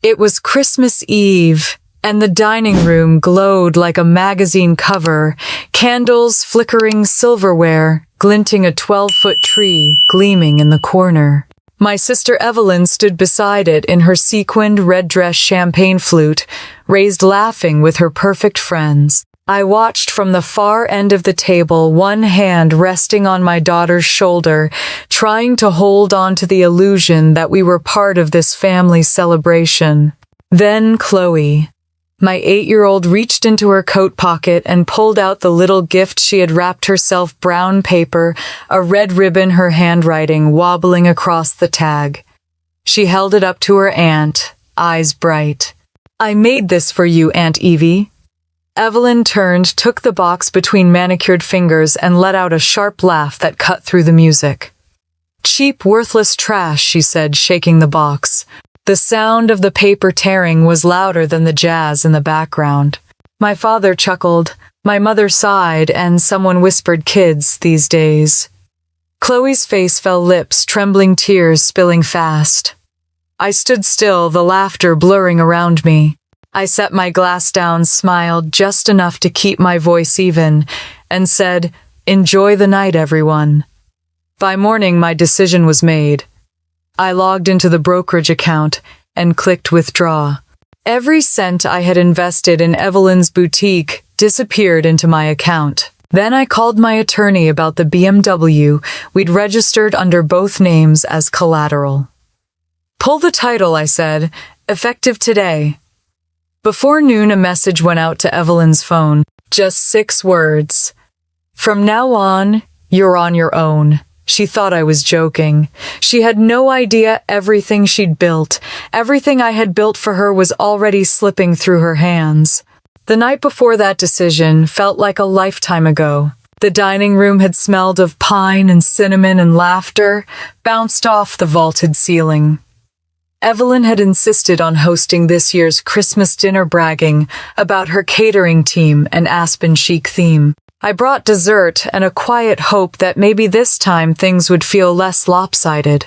It was Christmas Eve, and the dining room glowed like a magazine cover, candles flickering silverware, glinting a 12-foot tree gleaming in the corner. My sister Evelyn stood beside it in her sequined red dress champagne flute, raised laughing with her perfect friends. I watched from the far end of the table, one hand resting on my daughter's shoulder, trying to hold on to the illusion that we were part of this family celebration. Then Chloe, my 8-year-old, reached into her coat pocket and pulled out the little gift she had wrapped herself: brown paper, a red ribbon, her handwriting wobbling across the tag. She held it up to her aunt, eyes bright. "I made this for you, Aunt Evie." Evelyn turned, took the box between manicured fingers, and let out a sharp laugh that cut through the music. "Cheap, worthless trash," she said, shaking the box. The sound of the paper tearing was louder than the jazz in the background. My father chuckled, my mother sighed, and someone whispered, "Kids these days." Chloe's face fell, lips trembling, tears spilling fast. I stood still, the laughter blurring around me. I set my glass down, smiled just enough to keep my voice even, and said, "Enjoy the night, everyone." By morning, my decision was made. I logged into the brokerage account and clicked withdraw. Every cent I had invested in Evelyn's boutique disappeared into my account. Then I called my attorney about the BMW we'd registered under both names as collateral. "Pull the title," I said, "effective today." Before noon, a message went out to Evelyn's phone. Just 6 words. "From now on, you're on your own." She thought I was joking. She had no idea everything she'd built, everything I had built for her, was already slipping through her hands. The night before that decision felt like a lifetime ago. The dining room had smelled of pine and cinnamon, and laughter bounced off the vaulted ceiling. Evelyn had insisted on hosting this year's Christmas dinner, bragging about her catering team and Aspen chic theme. I brought dessert and a quiet hope that maybe this time things would feel less lopsided.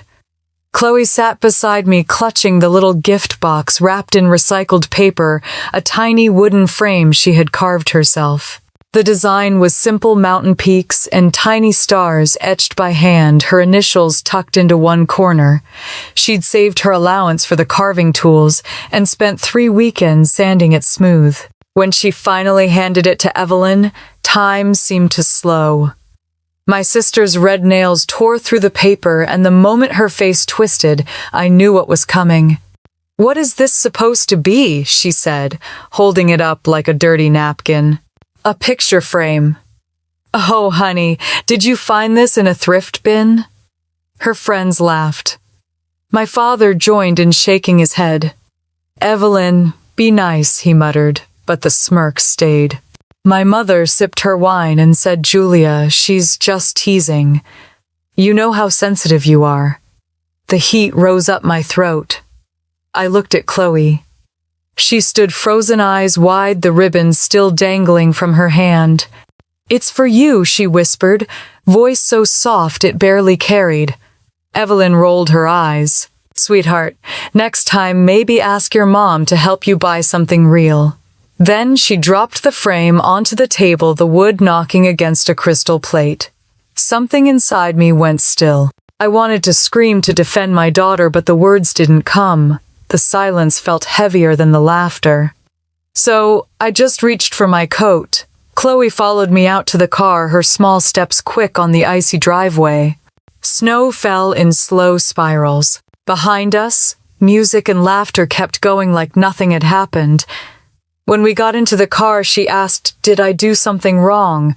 Chloe sat beside me, clutching the little gift box wrapped in recycled paper, a tiny wooden frame she had carved herself. The design was simple: mountain peaks and tiny stars etched by hand, her initials tucked into one corner. She'd saved her allowance for the carving tools and spent 3 weekends sanding it smooth. When she finally handed it to Evelyn, time seemed to slow. My sister's red nails tore through the paper, and the moment her face twisted, I knew what was coming. "What is this supposed to be?" she said, holding it up like a dirty napkin. "A picture frame." "Oh, honey, did you find this in a thrift bin?" Her friends laughed. My father joined in shaking his head. "Evelyn, be nice," he muttered, but the smirk stayed. My mother sipped her wine and said, "Julia, she's just teasing. You know how sensitive you are." The heat rose up my throat. I looked at Chloe. She stood frozen, eyes wide, the ribbon still dangling from her hand. "It's for you," she whispered, voice so soft it barely carried. Evelyn rolled her eyes. "Sweetheart, next time maybe ask your mom to help you buy something real." Then she dropped the frame onto the table, the wood knocking against a crystal plate. Something inside me went still. I wanted to scream to defend my daughter, but the words didn't come. The silence felt heavier than the laughter. So I just reached for my coat. Chloe followed me out to the car, her small steps quick on the icy driveway. Snow fell in slow spirals. Behind us, music and laughter kept going like nothing had happened. When we got into the car, she asked, "Did I do something wrong?"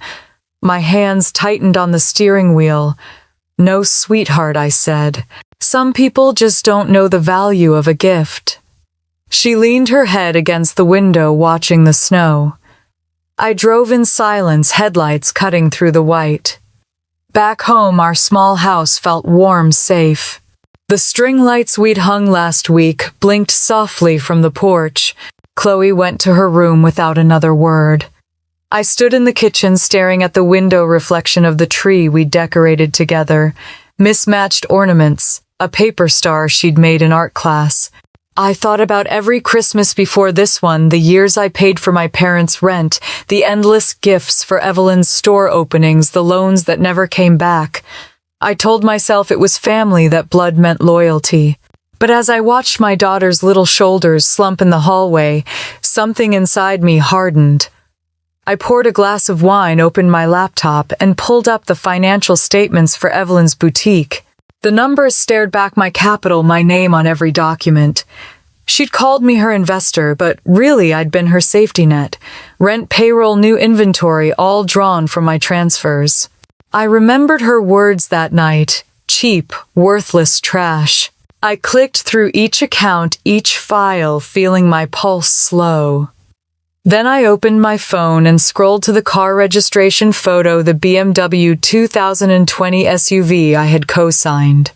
My hands tightened on the steering wheel. "No, sweetheart," I said. "Some people just don't know the value of a gift." She leaned her head against the window, watching the snow. I drove in silence, headlights cutting through the white. Back home, our small house felt warm, safe. The string lights we'd hung last week blinked softly from the porch. Chloe went to her room without another word. I stood in the kitchen, staring at the window reflection of the tree we decorated together. Mismatched ornaments, a paper star she'd made in art class. I thought about every Christmas before this one, the years I paid for my parents' rent, the endless gifts for Evelyn's store openings, the loans that never came back. I told myself it was family, that blood meant loyalty. But as I watched my daughter's little shoulders slump in the hallway, something inside me hardened. I poured a glass of wine, opened my laptop, and pulled up the financial statements for Evelyn's boutique. The numbers stared back my capital, my name on every document. She'd called me her investor, but really I'd been her safety net. Rent, payroll, new inventory, all drawn from my transfers. I remembered her words that night. Cheap, worthless trash. I clicked through each account, each file, feeling my pulse slow. Then I opened my phone and scrolled to the car registration photo, the BMW 2020 SUV I had co-signed.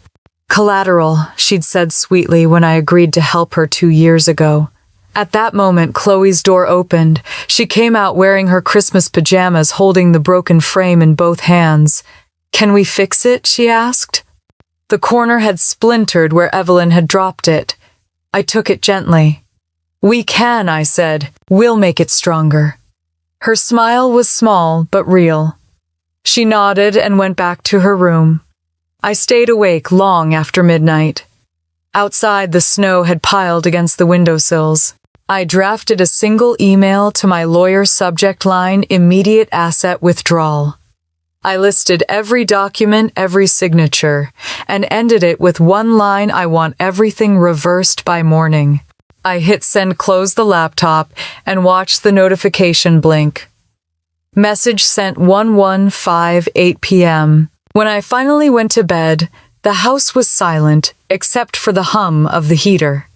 Collateral, she'd said sweetly when I agreed to help her 2 years ago. At that moment, Chloe's door opened. She came out wearing her Christmas pajamas, holding the broken frame in both hands. "Can we fix it?" she asked. The corner had splintered where Evelyn had dropped it. I took it gently. "We can," I said. "We'll make it stronger." Her smile was small but real. She nodded and went back to her room. I stayed awake long after midnight. Outside, the snow had piled against the windowsills. I drafted a single email to my lawyer, subject line, "Immediate asset withdrawal." I listed every document, every signature, and ended it with one line: "I want everything reversed by morning." I hit send, closed the laptop, and watched the notification blink. Message sent 11:58 p.m. When I finally went to bed, the house was silent, except for the hum of the heater.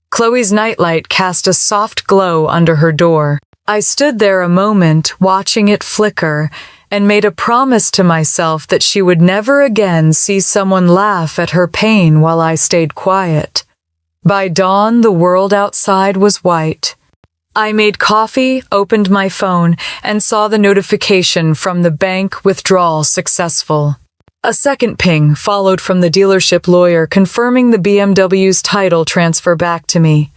Chloe's nightlight cast a soft glow under her door. I stood there a moment, watching it flicker, and made a promise to myself that she would never again see someone laugh at her pain while I stayed quiet. By dawn, the world outside was white. I made coffee, opened my phone, and saw the notification from the bank: withdrawal successful. A second ping followed from the dealership lawyer, confirming the BMW's title transfer back to me.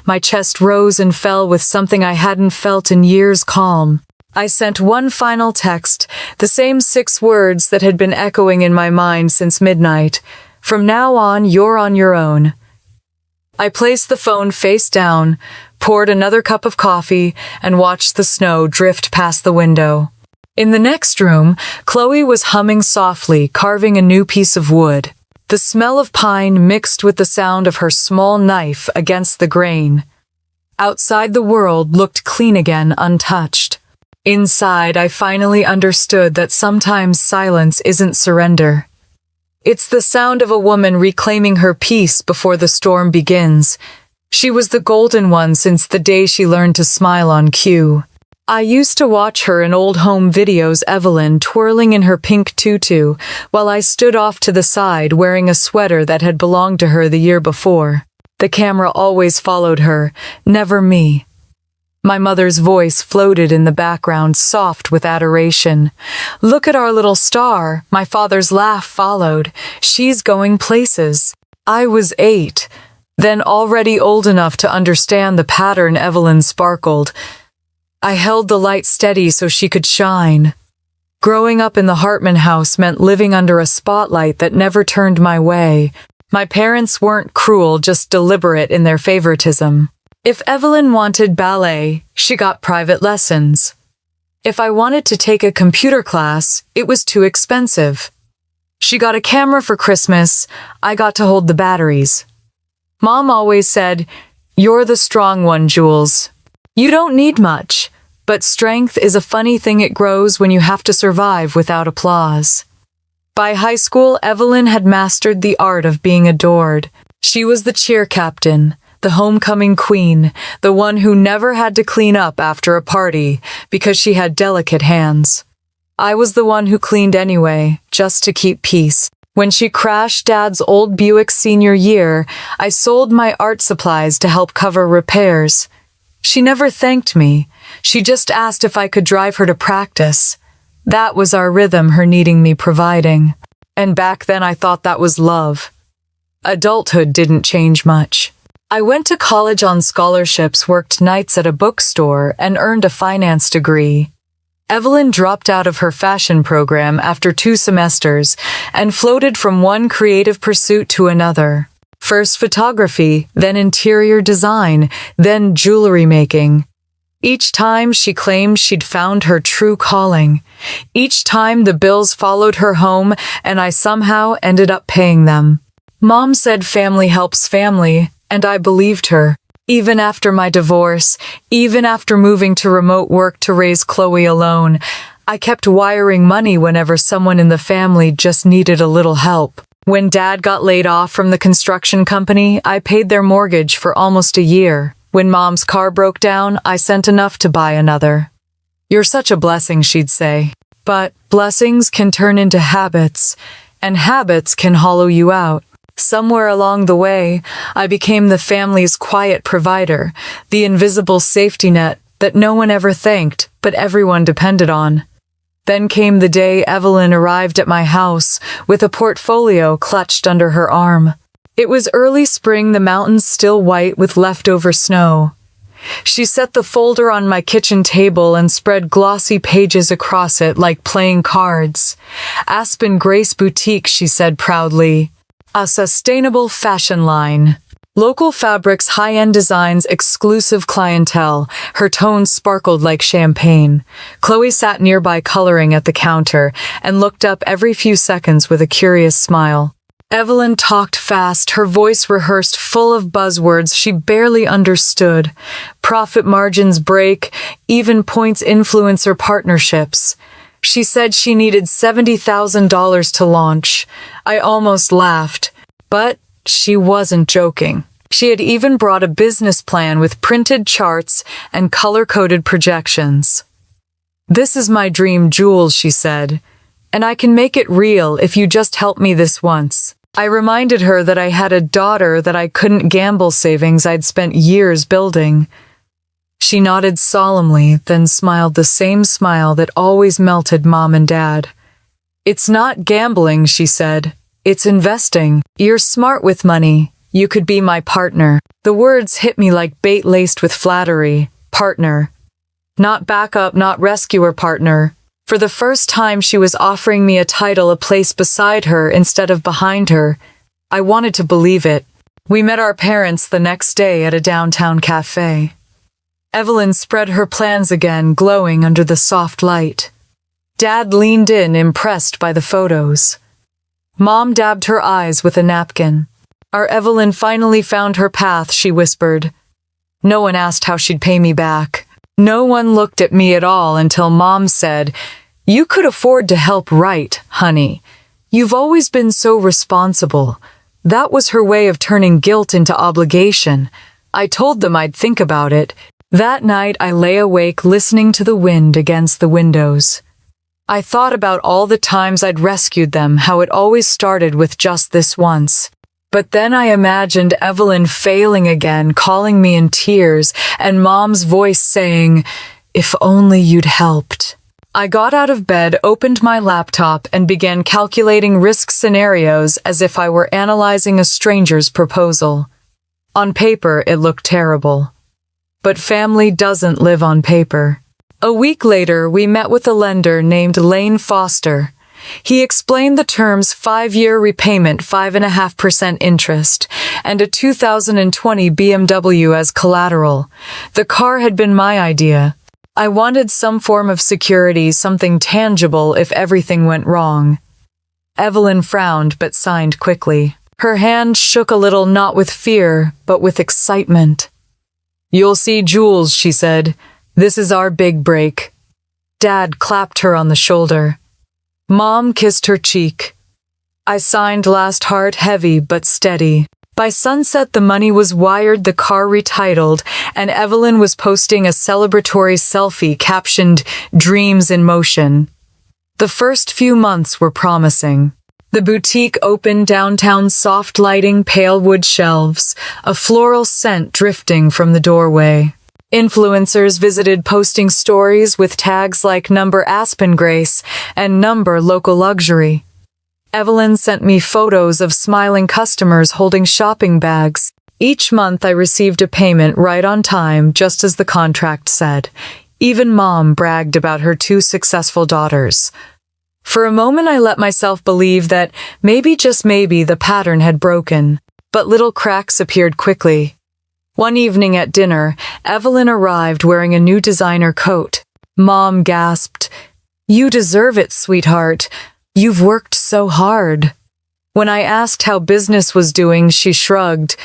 My chest rose and fell with something I hadn't felt in years: calm. I sent one final text, the same 6 words that had been echoing in my mind since midnight. "From now on, you're on your own." I placed the phone face down, poured another cup of coffee, and watched the snow drift past the window. In the next room, Chloe was humming softly, carving a new piece of wood. The smell of pine mixed with the sound of her small knife against the grain. Outside, the world looked clean again, untouched. Inside, I finally understood that sometimes silence isn't surrender. It's the sound of a woman reclaiming her peace before the storm begins. She was the golden one since the day she learned to smile on cue. I used to watch her in old home videos, Evelyn twirling in her pink tutu, while I stood off to the side wearing a sweater that had belonged to her the year before. The camera always followed her, never me. My mother's voice floated in the background, soft with adoration. "Look at our little star." My father's laugh followed. "She's going places." I was 8, then already old enough to understand the pattern. Evelyn sparkled. I held the light steady so she could shine. Growing up in the Hartman house meant living under a spotlight that never turned my way. My parents weren't cruel, just deliberate in their favoritism. If Evelyn wanted ballet, she got private lessons. If I wanted to take a computer class, it was too expensive. She got a camera for Christmas, I got to hold the batteries. Mom always said, "You're the strong one, Jules. You don't need much, but strength is a funny thing. It grows when you have to survive without applause." By high school, Evelyn had mastered the art of being adored. She was the cheer captain, the homecoming queen, the one who never had to clean up after a party because she had delicate hands. I was the one who cleaned anyway, just to keep peace. When she crashed Dad's old Buick senior year, I sold my art supplies to help cover repairs. She never thanked me. She just asked if I could drive her to practice. That was our rhythm, her needing me, providing. And back then I thought that was love. Adulthood didn't change much. I went to college on scholarships, worked nights at a bookstore, and earned a finance degree. Evelyn dropped out of her fashion program after 2 semesters and floated from one creative pursuit to another. First photography, then interior design, then jewelry making. Each time she claimed she'd found her true calling. Each time the bills followed her home and I somehow ended up paying them. Mom said family helps family, and I believed her. Even after my divorce, even after moving to remote work to raise Chloe alone, I kept wiring money whenever someone in the family just needed a little help. When Dad got laid off from the construction company, I paid their mortgage for almost a year. When Mom's car broke down, I sent enough to buy another. You're such a blessing, she'd say. But blessings can turn into habits, and habits can hollow you out. Somewhere along the way, I became the family's quiet provider, the invisible safety net that no one ever thanked, but everyone depended on. Then came the day Evelyn arrived at my house with a portfolio clutched under her arm. It was early spring, the mountains still white with leftover snow. She set the folder on my kitchen table and spread glossy pages across it like playing cards. Aspen Grace Boutique, she said proudly. A sustainable fashion line. Local fabrics, high-end designs, exclusive clientele. Her tones sparkled like champagne. Chloe sat nearby coloring at the counter and looked up every few seconds with a curious smile. Evelyn talked fast, her voice rehearsed, full of buzzwords she barely understood. Profit margins break, even points, influencer partnerships. She said she needed $70,000 to launch. I almost laughed, but she wasn't joking. She had even brought a business plan with printed charts and color-coded projections. "This is my dream, Jules," she said, "and I can make it real if you just help me this once." I reminded her that I had a daughter, that I couldn't gamble savings I'd spent years building. She nodded solemnly, then smiled the same smile that always melted Mom and Dad. "It's not gambling," she said. "It's investing. You're smart with money. You could be my partner." The words hit me like bait laced with flattery. Partner. Not backup, not rescuer, partner. For the first time, she was offering me a title, a place beside her instead of behind her. I wanted to believe it. We met our parents the next day at a downtown cafe. Evelyn spread her plans again, glowing under the soft light. Dad leaned in, impressed by the photos. Mom dabbed her eyes with a napkin. Our Evelyn finally found her path, she whispered. No one asked how she'd pay me back. No one looked at me at all until Mom said, "You could afford to help, right, honey? You've always been so responsible." That was her way of turning guilt into obligation. I told them I'd think about it. That night I lay awake listening to the wind against the windows. I thought about all the times I'd rescued them, how it always started with just this once. But then I imagined Evelyn failing again, calling me in tears, and Mom's voice saying, "If only you'd helped." I got out of bed, opened my laptop, and began calculating risk scenarios as if I were analyzing a stranger's proposal. On paper, it looked terrible. But family doesn't live on paper. A week later, we met with a lender named Lane Foster. He explained the terms: 5-year repayment, 5.5% interest, and a 2020 BMW as collateral. The car had been my idea. I wanted some form of security, something tangible if everything went wrong. Evelyn frowned but signed quickly. Her hand shook a little, not with fear, but with excitement. "You'll see, Jules," she said. "This is our big break." Dad clapped her on the shoulder. Mom kissed her cheek. I signed, last heart heavy but steady. By sunset, the money was wired, the car retitled, and Evelyn was posting a celebratory selfie captioned "Dreams in Motion." The first few months were promising. The boutique opened downtown, soft lighting, pale wood shelves, a floral scent drifting from the doorway. Influencers visited, posting stories with tags like number Aspen Grace and number local luxury. Evelyn sent me photos of smiling customers holding shopping bags. Each month I received a payment right on time, just as the contract said. Even Mom bragged about her 2 successful daughters. For a moment I let myself believe that maybe, just maybe, the pattern had broken. But little cracks appeared quickly. One evening at dinner, Evelyn arrived wearing a new designer coat. Mom gasped, "You deserve it, sweetheart. You've worked so hard." When I asked how business was doing, she shrugged.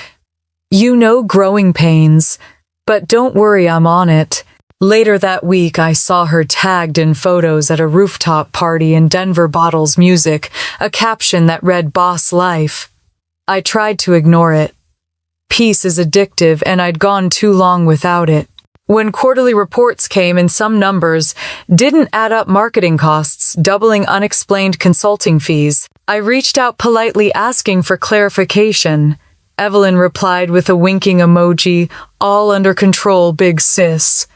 "You know, growing pains. But don't worry, I'm on it." Later that week, I saw her tagged in photos at a rooftop party in Denver Bottles Music, a caption that read "Boss Life." I tried to ignore it. Peace is addictive, and I'd gone too long without it. When quarterly reports came and some numbers didn't add up, marketing costs, doubling unexplained consulting fees, I reached out politely asking for clarification. Evelyn replied with a winking emoji, "All under control, big sis."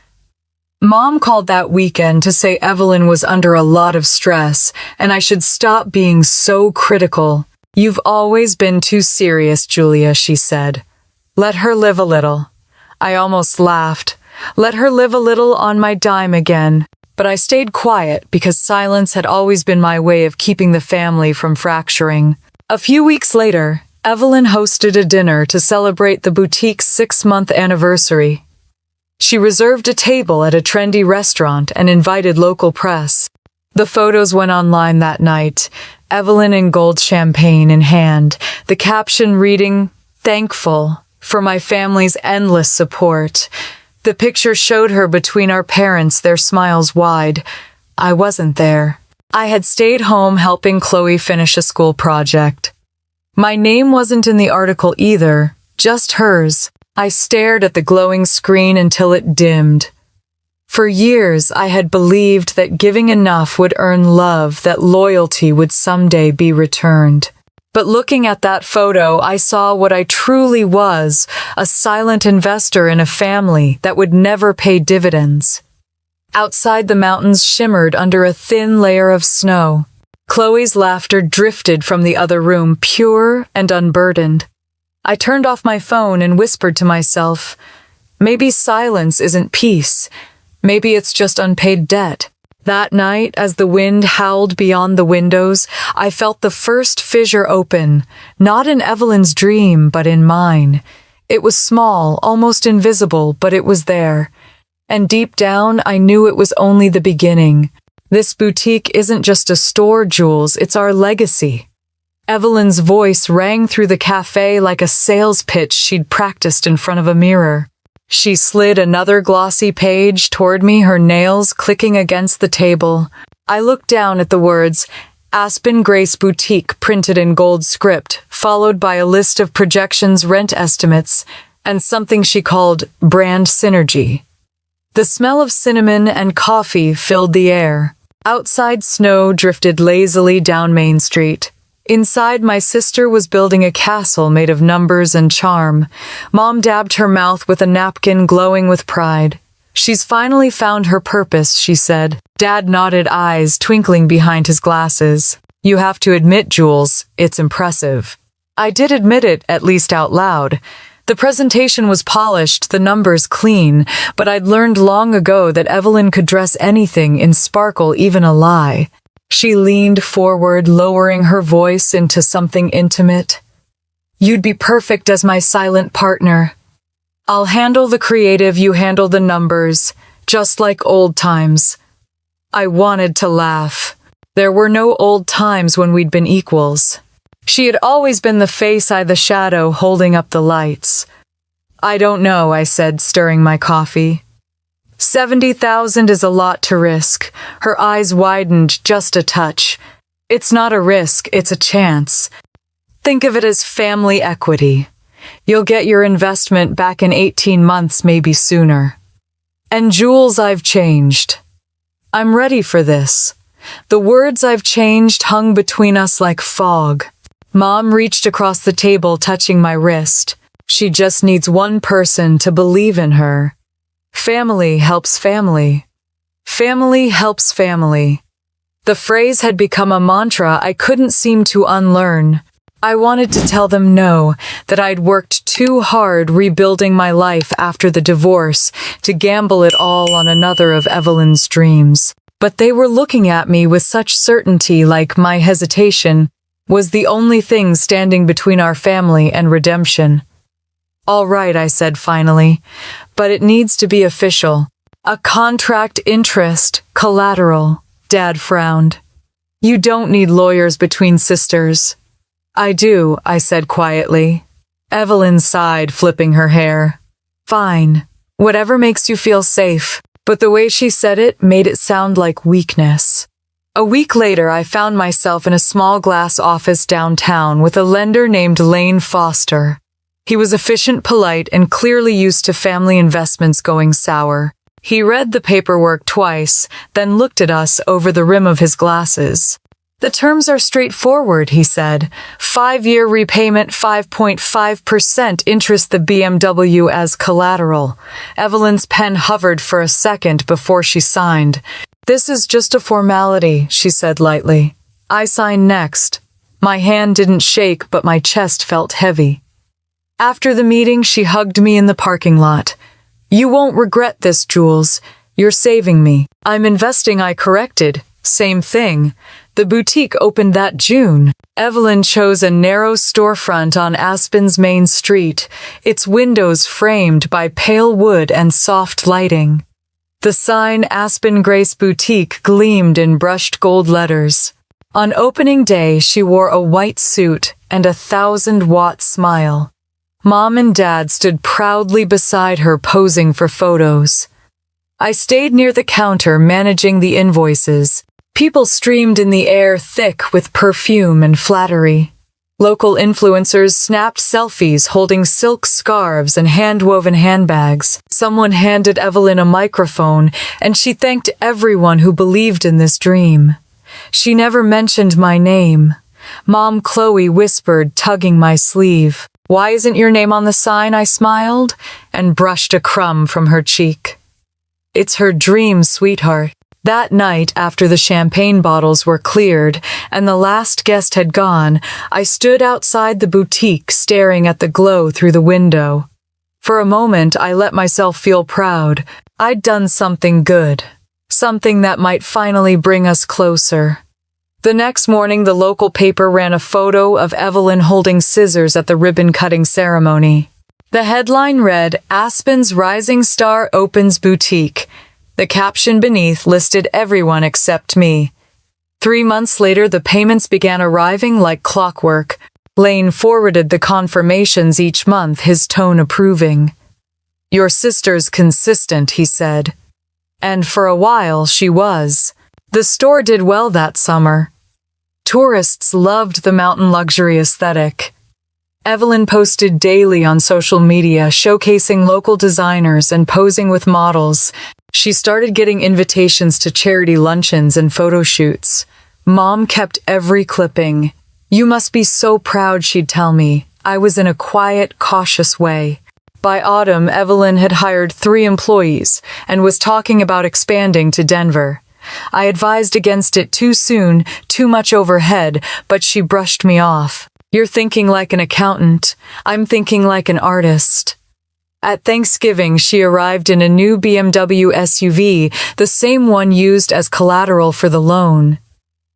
Mom called that weekend to say Evelyn was under a lot of stress and I should stop being so critical. "You've always been too serious, Julia," she said. "Let her live a little." I almost laughed. Let her live a little on my dime again. But I stayed quiet because silence had always been my way of keeping the family from fracturing. A few weeks later, Evelyn hosted a dinner to celebrate the boutique's 6-month anniversary. She reserved a table at a trendy restaurant and invited local press. The photos went online that night, Evelyn in gold champagne in hand, the caption reading, "Thankful for my family's endless support." The picture showed her between our parents, their smiles wide. I wasn't there. I had stayed home helping Chloe finish a school project. My name wasn't in the article either, just hers. I stared at the glowing screen until it dimmed. For years, I had believed that giving enough would earn love, that loyalty would someday be returned. But looking at that photo, I saw what I truly was, a silent investor in a family that would never pay dividends. Outside, the mountains shimmered under a thin layer of snow. Chloe's laughter drifted from the other room, pure and unburdened. I turned off my phone and whispered to myself, maybe silence isn't peace. Maybe it's just unpaid debt. That night, as the wind howled beyond the windows, I felt the first fissure open, not in Evelyn's dream, but in mine. It was small, almost invisible, but it was there. And deep down, I knew it was only the beginning. This boutique isn't just a store, Jules, it's our legacy. Evelyn's voice rang through the cafe like a sales pitch she'd practiced in front of a mirror. She slid another glossy page toward me, her nails clicking against the table. I looked down at the words, Aspen Grace Boutique, printed in gold script, followed by a list of projections, rent estimates, and something she called brand synergy. The smell of cinnamon and coffee filled the air. Outside, snow drifted lazily down Main Street. Inside, my sister was building a castle made of numbers and charm. Mom dabbed her mouth with a napkin, glowing with pride. "She's finally found her purpose," she said. Dad nodded, eyes twinkling behind his glasses. "You have to admit, Jules, it's impressive." I did admit it, at least out loud. The presentation was polished, the numbers clean, but I'd learned long ago that Evelyn could dress anything in sparkle, even a lie. She leaned forward, lowering her voice into something intimate. "You'd be perfect as my silent partner. I'll handle the creative, you handle the numbers, just like old times." I wanted to laugh. There were no old times when we'd been equals. She had always been the face, I the shadow, holding up the lights. "I don't know," I said, stirring my coffee. 70,000 is a lot to risk. Her eyes widened just a touch. "It's not a risk, it's a chance. Think of it as family equity. You'll get your investment back in 18 months, maybe sooner." And Jules, I've changed. I'm ready for this. The words "I've changed" hung between us like fog. Mom reached across the table, touching my wrist. "She just needs one person to believe in her. Family helps family. Family helps family." The phrase had become a mantra I couldn't seem to unlearn. I wanted to tell them no, that I'd worked too hard rebuilding my life after the divorce to gamble it all on another of Evelyn's dreams. But they were looking at me with such certainty, like my hesitation was the only thing standing between our family and redemption. "All right," I said finally, "but it needs to be official. A contract interest, collateral." Dad frowned. "You don't need lawyers between sisters." "I do," I said quietly. Evelyn sighed, flipping her hair. "Fine. Whatever makes you feel safe." But the way she said it made it sound like weakness. A week later, I found myself in a small glass office downtown with a lender named Lane Foster. He was efficient, polite, and clearly used to family investments going sour. He read the paperwork twice, then looked at us over the rim of his glasses. "The terms are straightforward," he said. 5-year repayment, 5.5% interest, the BMW as collateral. Evelyn's pen hovered for a second before she signed. "This is just a formality," she said lightly. I signed next. My hand didn't shake, but my chest felt heavy. After the meeting, she hugged me in the parking lot. "You won't regret this, Jules. You're saving me." "I'm investing," I corrected. "Same thing. The boutique opened that June." Evelyn chose a narrow storefront on Aspen's main street, its windows framed by pale wood and soft lighting. The sign Aspen Grace Boutique gleamed in brushed gold letters. On opening day, she wore a white suit and a 1,000-watt smile. Mom and Dad stood proudly beside her, posing for photos. I stayed near the counter, managing the invoices. People streamed in the air, thick with perfume and flattery. Local influencers snapped selfies holding silk scarves and hand-woven handbags. Someone handed Evelyn a microphone, and she thanked everyone who believed in this dream. She never mentioned my name. Mom Chloe whispered, tugging my sleeve. "Why isn't your name on the sign?" I smiled and brushed a crumb from her cheek. "It's her dream, sweetheart." That night, after the champagne bottles were cleared and the last guest had gone, I stood outside the boutique, staring at the glow through the window. For a moment, I let myself feel proud. I'd done something good. Something that might finally bring us closer. The next morning, the local paper ran a photo of Evelyn holding scissors at the ribbon-cutting ceremony. The headline read, "Aspen's Rising Star Opens Boutique." The caption beneath listed everyone except me. 3 months later, the payments began arriving like clockwork. Lane forwarded the confirmations each month, his tone approving. "Your sister's consistent," he said. And for a while, she was. The store did well that summer. Tourists loved the mountain luxury aesthetic. Evelyn posted daily on social media, showcasing local designers and posing with models. She started getting invitations to charity luncheons and photo shoots. Mom kept every clipping. "You must be so proud," she'd tell me. I was in a quiet, cautious way. By autumn, Evelyn had hired 3 employees and was talking about expanding to Denver. I advised against it too soon, too much overhead, but she brushed me off. "You're thinking like an accountant. I'm thinking like an artist." At Thanksgiving, she arrived in a new BMW SUV, the same one used as collateral for the loan.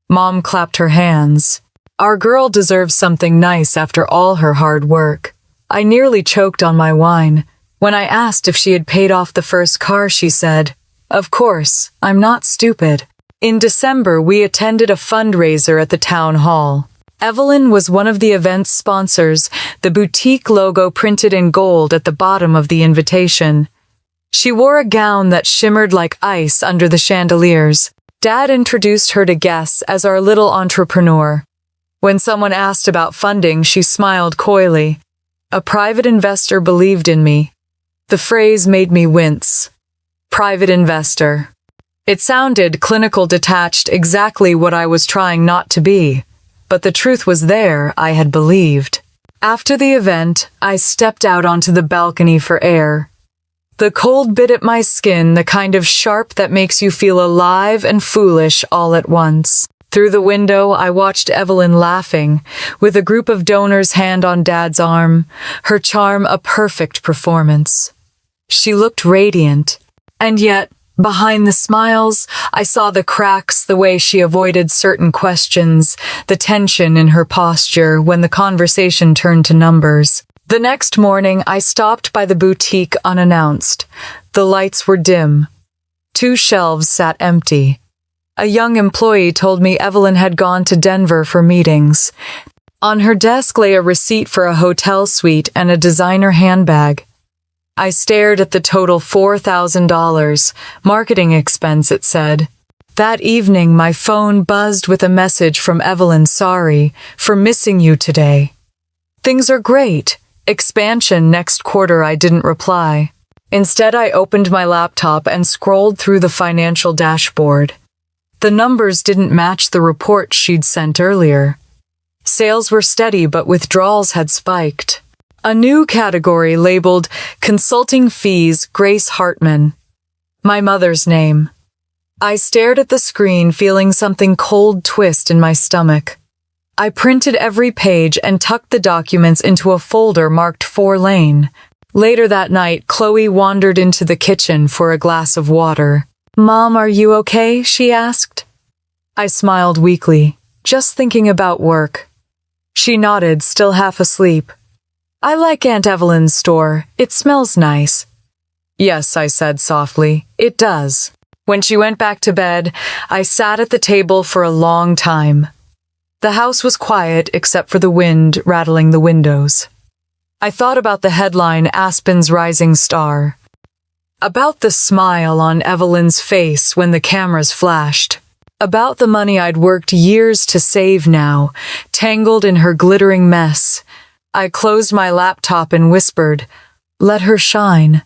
Mom clapped her hands. "Our girl deserves something nice after all her hard work." I nearly choked on my wine. When I asked if she had paid off the first car, she said, "Of course, I'm not stupid." In December, we attended a fundraiser at the town hall. Evelyn was one of the event's sponsors, the boutique logo printed in gold at the bottom of the invitation. She wore a gown that shimmered like ice under the chandeliers. Dad introduced her to guests as our little entrepreneur. When someone asked about funding, she smiled coyly. A private investor believed in me. The phrase made me wince. Private investor. It sounded clinical, detached, exactly what I was trying not to be. But the truth was there, I had believed. After the event, I stepped out onto the balcony for air. The cold bit at my skin, the kind of sharp that makes you feel alive and foolish all at once. Through the window, I watched Evelyn laughing, with a group of donors hand on Dad's arm, her charm a perfect performance. She looked radiant, and yet, behind the smiles, I saw the cracks, the way she avoided certain questions, the tension in her posture when the conversation turned to numbers. The next morning, I stopped by the boutique unannounced. The lights were dim. 2 shelves sat empty. A young employee told me Evelyn had gone to Denver for meetings. On her desk lay a receipt for a hotel suite and a designer handbag. I stared at the total $4,000, marketing expense, it said. That evening, my phone buzzed with a message from Evelyn. Sorry for missing you today. Things are great. Expansion next quarter. I didn't reply. Instead, I opened my laptop and scrolled through the financial dashboard. The numbers didn't match the report she'd sent earlier. Sales were steady, but withdrawals had spiked. A new category labeled Consulting Fees, Grace Hartman. My mother's name. I stared at the screen, feeling something cold twist in my stomach. I printed every page and tucked the documents into a folder marked 4 Lane. Later that night, Chloe wandered into the kitchen for a glass of water. "Mom, are you okay?" she asked. I smiled weakly, just thinking about work. She nodded, still half asleep. "I like Aunt Evelyn's store. It smells nice." "Yes," I said softly, "it does." When she went back to bed, I sat at the table for a long time. The house was quiet except for the wind rattling the windows. I thought about the headline, Aspen's Rising Star. About the smile on Evelyn's face when the cameras flashed. About the money I'd worked years to save now, tangled in her glittering mess. I closed my laptop and whispered, "Let her shine."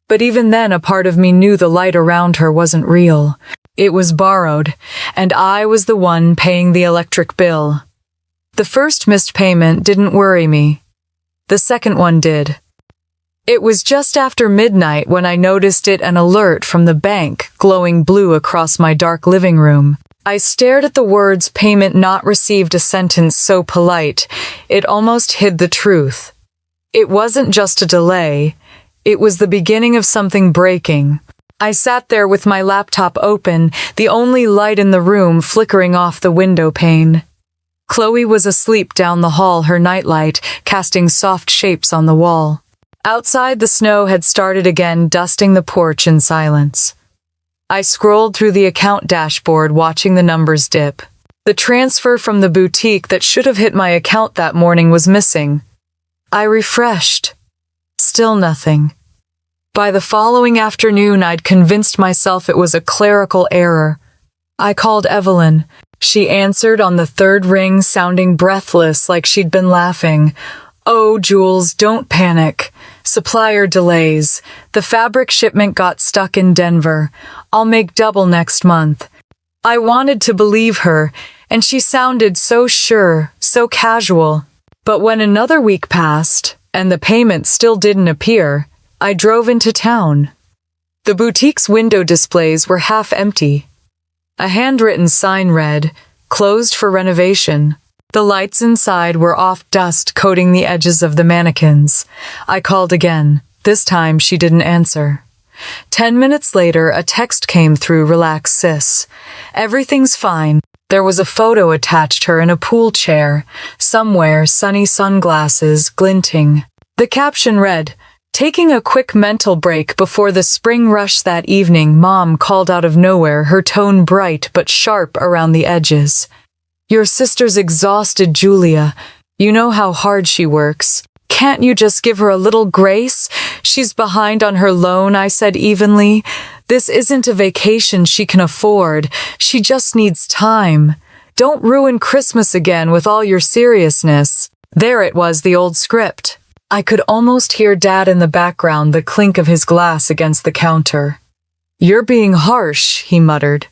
But even then, a part of me knew the light around her wasn't real. It was borrowed, and I was the one paying the electric bill. The first missed payment didn't worry me. The second one did. It was just after midnight when I noticed an alert from the bank glowing blue across my dark living room. I stared at the words "payment not received," a sentence so polite, it almost hid the truth. It wasn't just a delay. It was the beginning of something breaking. I sat there with my laptop open, the only light in the room flickering off the window pane. Chloe was asleep down the hall, her nightlight casting soft shapes on the wall. Outside, the snow had started again, dusting the porch in silence. I scrolled through the account dashboard, watching the numbers dip. The transfer from the boutique that should have hit my account that morning was missing. I refreshed. Still nothing. By the following afternoon, I'd convinced myself it was a clerical error. I called Evelyn. She answered on the 3rd ring, sounding breathless, like she'd been laughing. "Oh, Jules, don't panic. Supplier delays. The fabric shipment got stuck in Denver. I'll make double next month." I wanted to believe her, and she sounded so sure, so casual. But when another week passed, and the payment still didn't appear, I drove into town. The boutique's window displays were half empty. A handwritten sign read, "Closed for renovation." The lights inside were off, dust coating the edges of the mannequins. I called again. This time she didn't answer. 10 minutes later, a text came through, "Relax, sis. Everything's fine." There was a photo attached, her in a pool chair, somewhere, sunny sunglasses glinting. The caption read, "Taking a quick mental break before the spring rush." That evening, Mom called out of nowhere, her tone bright but sharp around the edges. "Your sister's exhausted, Julia. You know how hard she works. Can't you just give her a little grace? She's behind on her loan," I said evenly. "This isn't a vacation she can afford. She just needs time. Don't ruin Christmas again with all your seriousness." There it was, the old script. I could almost hear Dad in the background, the clink of his glass against the counter. "You're being harsh," he muttered.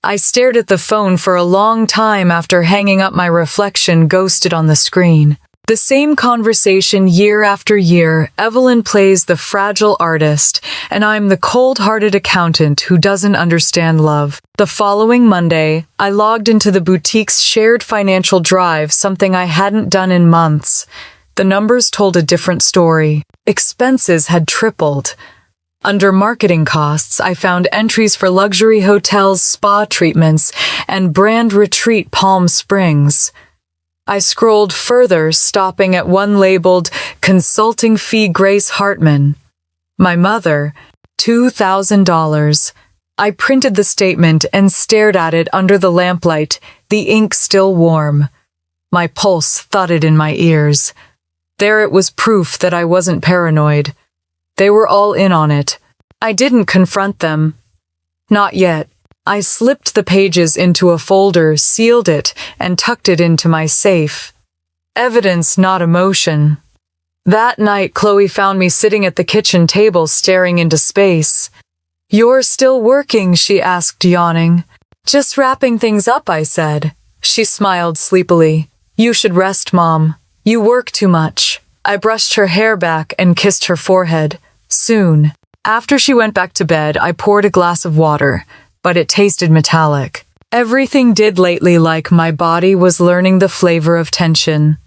I stared at the phone for a long time after hanging up. My reflection ghosted on the screen. The same conversation year after year. Evelyn plays the fragile artist, and I'm the cold-hearted accountant who doesn't understand love. The following Monday, I logged into the boutique's shared financial drive, something I hadn't done in months. The numbers told a different story. Expenses had tripled. Under marketing costs, I found entries for luxury hotels, spa treatments, and brand retreat Palm Springs. I scrolled further, stopping at one labeled Consulting Fee Grace Hartman. My mother, $2,000. I printed the statement and stared at it under the lamplight, the ink still warm. My pulse thudded in my ears. There it was, proof that I wasn't paranoid. They were all in on it. I didn't confront them. Not yet. I slipped the pages into a folder, sealed it, and tucked it into my safe. Evidence, not emotion. That night, Chloe found me sitting at the kitchen table, staring into space. "You're still working?" she asked, yawning. "Just wrapping things up," I said. She smiled sleepily. "You should rest, Mom. You work too much." I brushed her hair back and kissed her forehead. Soon. After she went back to bed, I poured a glass of water, but it tasted metallic. Everything did lately, like my body was learning the flavor of tension.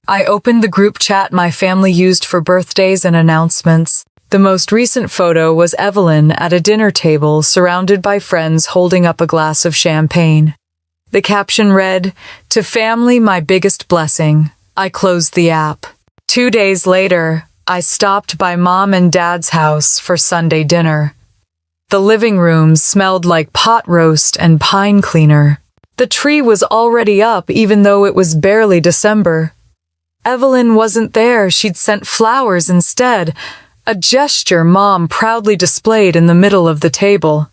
I opened the group chat my family used for birthdays and announcements. The most recent photo was Evelyn at a dinner table, surrounded by friends holding up a glass of champagne. The caption read, "To family, my biggest blessing." I closed the app. 2 days later, I stopped by Mom and Dad's house for Sunday dinner. The living room smelled like pot roast and pine cleaner. The tree was already up, even though it was barely December. Evelyn wasn't there. She'd sent flowers instead, a gesture Mom proudly displayed in the middle of the table.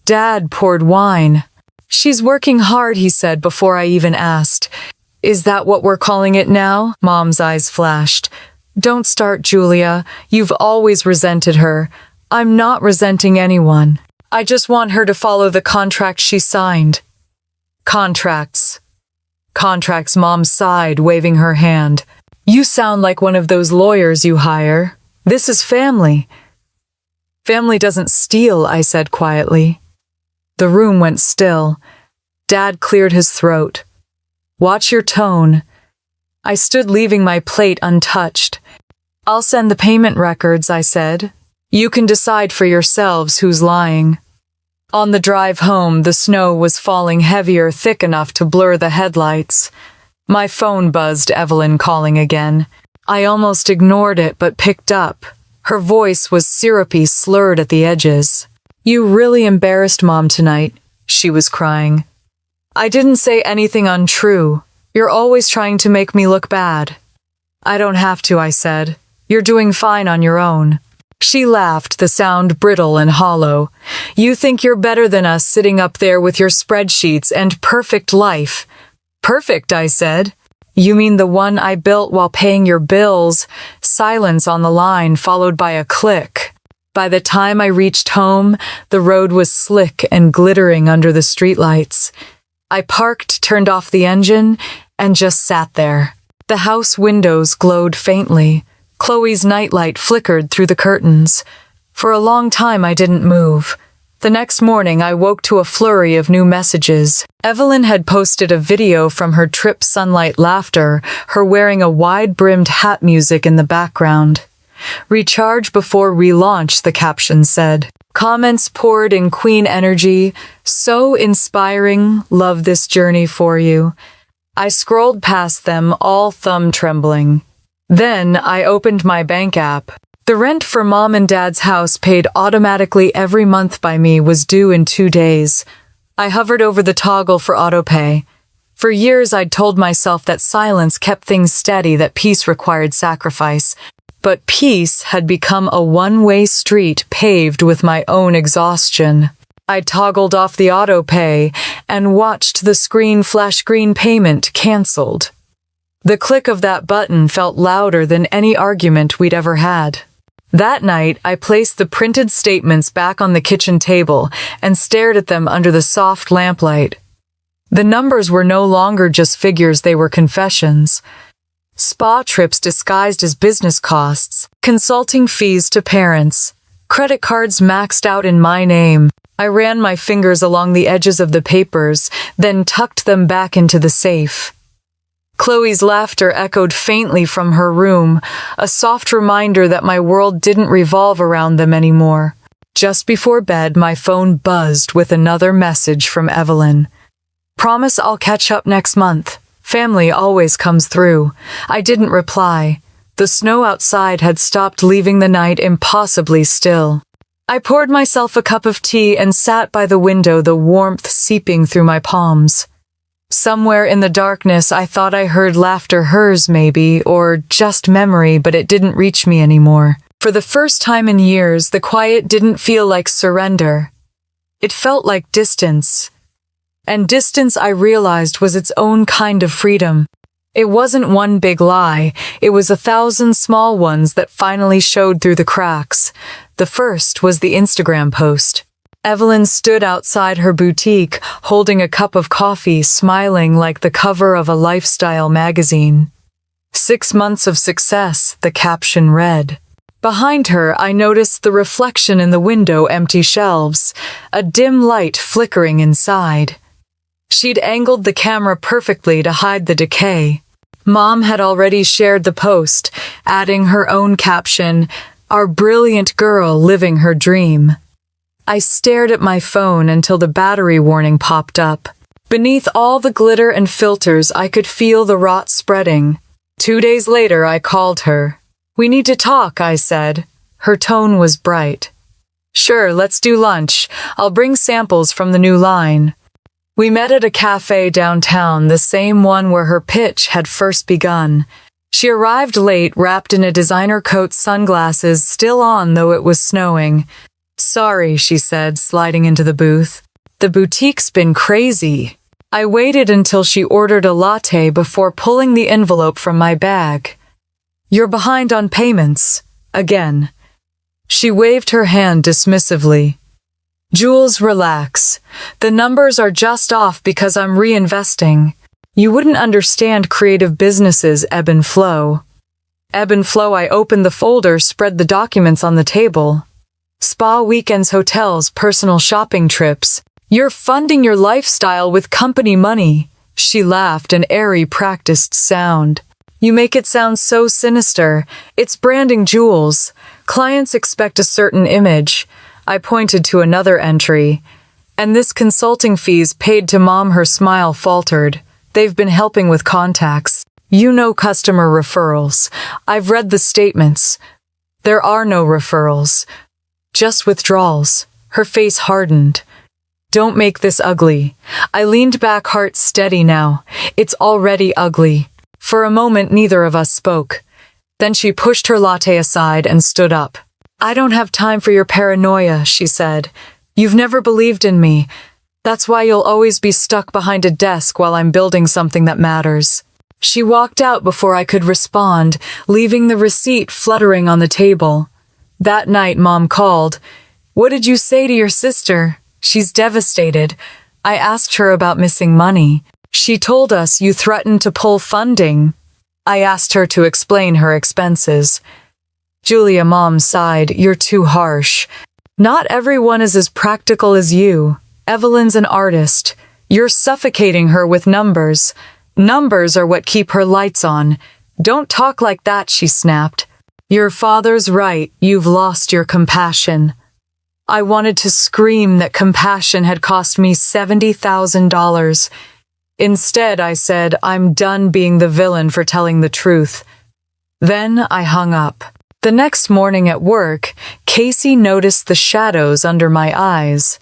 Dad poured wine. "She's working hard," he said before I even asked. "Is that what we're calling it now?" Mom's eyes flashed. "Don't start, Julia. You've always resented her. I'm not resenting anyone. I just want her to follow the contract she signed." Contracts. Contracts, Mom sighed, waving her hand. "You sound like one of those lawyers you hire. This is family." "Family doesn't steal," I said quietly. The room went still. Dad cleared his throat. "Watch your tone." I stood, leaving my plate untouched. "I'll send the payment records," I said. "You can decide for yourselves who's lying." On the drive home, the snow was falling heavier, thick enough to blur the headlights. My phone buzzed, Evelyn calling again. I almost ignored it, but picked up. Her voice was syrupy, slurred at the edges. "You really embarrassed Mom tonight," she was crying. "I didn't say anything untrue. You're always trying to make me look bad." "I don't have to," I said. "You're doing fine on your own." She laughed, the sound brittle and hollow. "You think you're better than us, sitting up there with your spreadsheets and perfect life." "Perfect," I said. "You mean the one I built while paying your bills?" Silence on the line, followed by a click. By the time I reached home, the road was slick and glittering under the streetlights. I parked, turned off the engine, and just sat there. The house windows glowed faintly. Chloe's nightlight flickered through the curtains. For a long time I didn't move. The next morning I woke to a flurry of new messages. Evelyn had posted a video from her trip, Sunlight Laughter, her wearing a wide-brimmed hat, music in the background. "Recharge before relaunch," the caption said. Comments poured in Queen energy. "So inspiring, love this journey for you." I scrolled past them, all thumb trembling. Then I opened my bank app. The rent for Mom and Dad's house, paid automatically every month by me, was due in 2 days. I hovered over the toggle for autopay. For years I'd told myself that silence kept things steady, that peace required sacrifice. But peace had become a one-way street paved with my own exhaustion. I toggled off the autopay and watched the screen flash green, payment canceled. The click of that button felt louder than any argument we'd ever had. That night, I placed the printed statements back on the kitchen table and stared at them under the soft lamplight. The numbers were no longer just figures, they were confessions. spa trips disguised as business costs, consulting fees to parents, credit cards maxed out in my name. I ran my fingers along the edges of the papers, then tucked them back into the safe. Chloe's laughter echoed faintly from her room, a soft reminder that my world didn't revolve around them anymore. Just before bed, my phone buzzed with another message from Evelyn. "Promise I'll catch up next month. Family always comes through." I didn't reply. The snow outside had stopped, leaving the night impossibly still. I poured myself a cup of tea and sat by the window, the warmth seeping through my palms. Somewhere in the darkness, I thought I heard laughter, hers maybe, or just memory, but it didn't reach me anymore. For the first time in years, the quiet didn't feel like surrender. It felt like distance. And distance, I realized, was its own kind of freedom. It wasn't one big lie, it was 1,000 small ones that finally showed through the cracks. The first was the Instagram post. Evelyn stood outside her boutique, holding a cup of coffee, smiling like the cover of a lifestyle magazine. 6 months of success, the caption read. Behind her, I noticed the reflection in the window, empty shelves, a dim light flickering inside. She'd angled the camera perfectly to hide the decay. Mom had already shared the post, adding her own caption, "Our brilliant girl living her dream." I stared at my phone until the battery warning popped up. Beneath all the glitter and filters, I could feel the rot spreading. 2 days later, I called her. "We need to talk," I said. Her tone was bright. "Sure, let's do lunch. I'll bring samples from the new line." We met at a cafe downtown, the same one where her pitch had first begun. She arrived late, wrapped in a designer coat, sunglasses still on though it was snowing. "Sorry," she said, sliding into the booth. "The boutique's been crazy." I waited until she ordered a latte before pulling the envelope from my bag. "You're behind on payments. Again." She waved her hand dismissively. "Jules, relax. The numbers are just off because I'm reinvesting. You wouldn't understand creative businesses ebb and flow." Ebb and flow. I opened the folder, spread the documents on the table. Spa weekends, hotels, personal shopping trips. "You're funding your lifestyle with company money." She laughed, an airy, practiced sound. "You make it sound so sinister. It's branding, Jules. Clients expect a certain image." I pointed to another entry. "And this consulting fees paid to Mom." Her smile faltered. "They've been helping with contacts. You know, customer referrals. I've read the statements. There are no referrals. Just withdrawals." Her face hardened. "Don't make this ugly." I leaned back, heart steady now. "It's already ugly." For a moment, neither of us spoke. Then she pushed her latte aside and stood up. "I don't have time for your paranoia," she said. "You've never believed in me. That's why you'll always be stuck behind a desk while I'm building something that matters." She walked out before I could respond, leaving the receipt fluttering on the table. That night, Mom called. "What did you say to your sister?" "She's devastated." I asked her about missing money. "She told us you threatened to pull funding." I asked her to explain her expenses. "Julia," Mom sighed, "you're too harsh. Not everyone is as practical as you. Evelyn's an artist. You're suffocating her with numbers. Numbers are what keep her lights on." "Don't talk like that," she snapped. "Your father's right. You've lost your compassion." I wanted to scream that compassion had cost me $70,000. Instead, I said, "I'm done being the villain for telling the truth." Then I hung up. The next morning at work, Casey noticed the shadows under my eyes.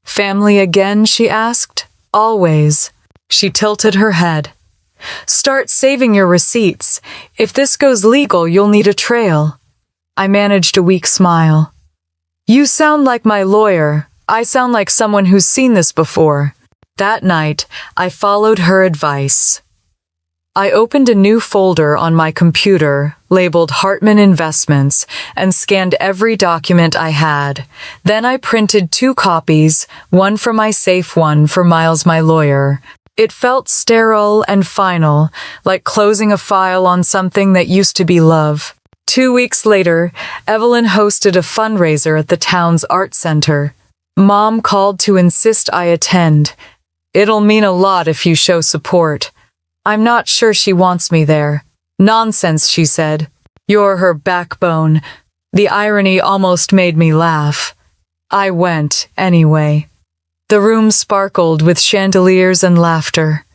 "Family again?" she asked. "Always." She tilted her head. "Start saving your receipts. If this goes legal, you'll need a trail." I managed a weak smile. "You sound like my lawyer. I sound like someone who's seen this before." That night, I followed her advice. I opened a new folder on my computer, labeled Hartman Investments, and scanned every document I had. Then I printed 2 copies, one for my safe, one for Miles, my lawyer. It felt sterile and final, like closing a file on something that used to be love. 2 weeks later, Evelyn hosted a fundraiser at the town's art center. Mom called to insist I attend. It'll mean a lot if you show support. I'm not sure she wants me there. Nonsense, she said. You're her backbone. The irony almost made me laugh. I went, anyway. The room sparkled with chandeliers and laughter.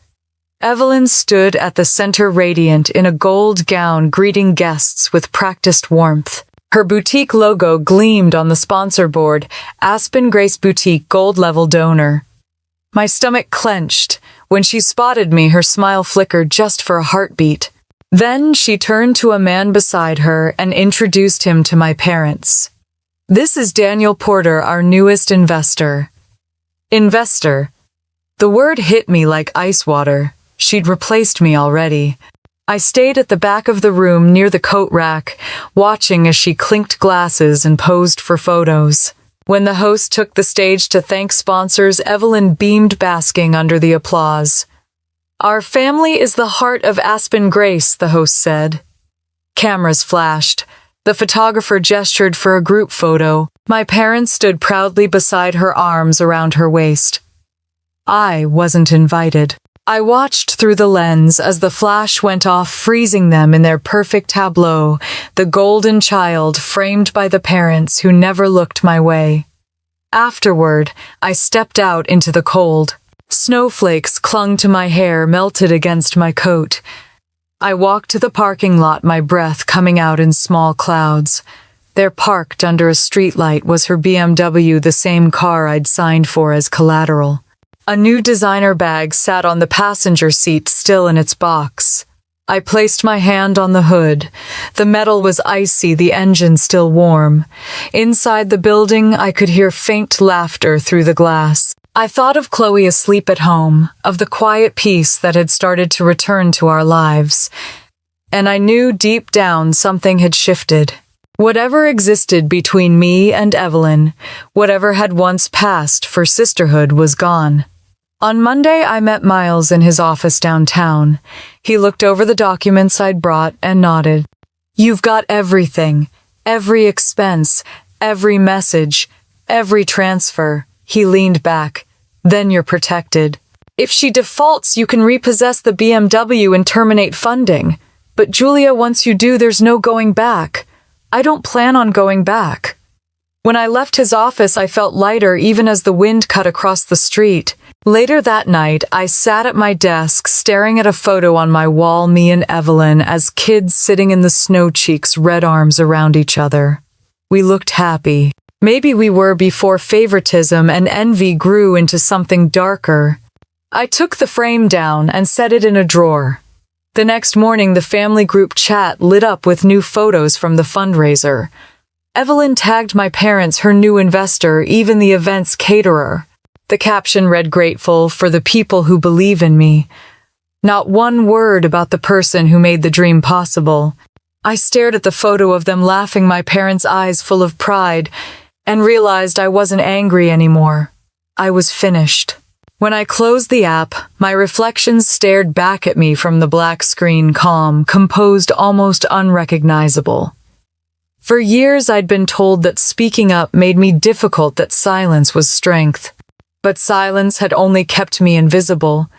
Evelyn stood at the center radiant in a gold gown greeting guests with practiced warmth. Her boutique logo gleamed on the sponsor board, Aspen Grace Boutique Gold-Level Donor. My stomach clenched. When she spotted me, her smile flickered just for a heartbeat. Then she turned to a man beside her and introduced him to my parents. This is Daniel Porter, our newest investor. Investor. The word hit me like ice water. She'd replaced me already. I stayed at the back of the room near the coat rack, watching as she clinked glasses and posed for photos. When the host took the stage to thank sponsors, Evelyn beamed, basking under the applause. Our family is the heart of Aspen Grace, the host said. Cameras flashed. The photographer gestured for a group photo. My parents stood proudly beside her, arms around her waist. I wasn't invited. I watched through the lens as the flash went off, freezing them in their perfect tableau, the golden child framed by the parents who never looked my way. Afterward, I stepped out into the cold. Snowflakes clung to my hair, melted against my coat. I walked to the parking lot, my breath coming out in small clouds. There, parked under a streetlight, was her BMW, the same car I'd signed for as collateral. A new designer bag sat on the passenger seat, still in its box. I placed my hand on the hood. The metal was icy, the engine still warm. Inside the building, I could hear faint laughter through the glass. I thought of Chloe asleep at home, of the quiet peace that had started to return to our lives. And I knew deep down something had shifted. Whatever existed between me and Evelyn, whatever had once passed for sisterhood, was gone. On Monday, I met Miles in his office downtown. He looked over the documents I'd brought and nodded. You've got everything, every expense, every message, every transfer. He leaned back. Then you're protected. If she defaults, you can repossess the BMW and terminate funding. But Julia, once you do, there's no going back. I don't plan on going back. When I left his office, I felt lighter even as the wind cut across the street. Later that night, I sat at my desk staring at a photo on my wall, me and Evelyn as kids sitting in the snow, cheeks, red arms around each other. We looked happy. Maybe we were before favoritism and envy grew into something darker. I took the frame down and set it in a drawer. The next morning, the family group chat lit up with new photos from the fundraiser. Evelyn tagged my parents, her new investor, even the event's caterer. The caption read, "Grateful for the people who believe in me." Not one word about the person who made the dream possible. I stared at the photo of them laughing, my parents' eyes full of pride, and realized I wasn't angry anymore. I was finished. When I closed the app, my reflections stared back at me from the black screen, calm, composed, almost unrecognizable. For years I'd been told that speaking up made me difficult, that silence was strength. But silence had only kept me invisible.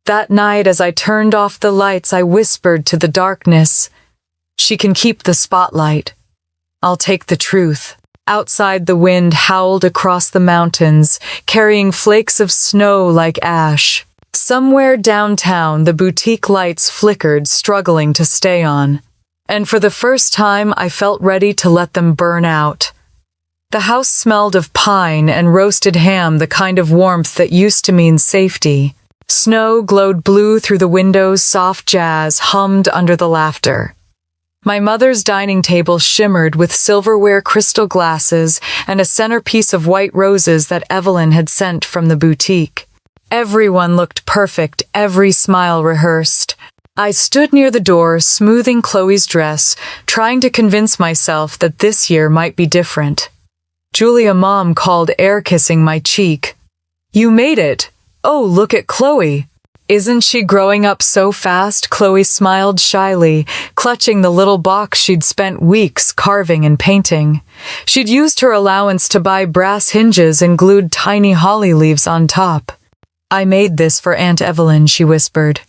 That night, as I turned off the lights, I whispered to the darkness, "She can keep the spotlight. I'll take the truth." Outside, the wind howled across the mountains, carrying flakes of snow like ash. Somewhere downtown, the boutique lights flickered, struggling to stay on. And for the first time, I felt ready to let them burn out. The house smelled of pine and roasted ham, the kind of warmth that used to mean safety. Snow glowed blue through the windows, soft jazz hummed under the laughter. My mother's dining table shimmered with silverware, crystal glasses, and a centerpiece of white roses that Evelyn had sent from the boutique. Everyone looked perfect, every smile rehearsed. I stood near the door, smoothing Chloe's dress, trying to convince myself that this year might be different. Julia, Mom called, air kissing my cheek. "You made it. Oh, look at Chloe." Isn't she growing up so fast? Chloe smiled shyly, clutching the little box she'd spent weeks carving and painting. She'd used her allowance to buy brass hinges and glued tiny holly leaves on top. I made this for Aunt Evelyn, she whispered.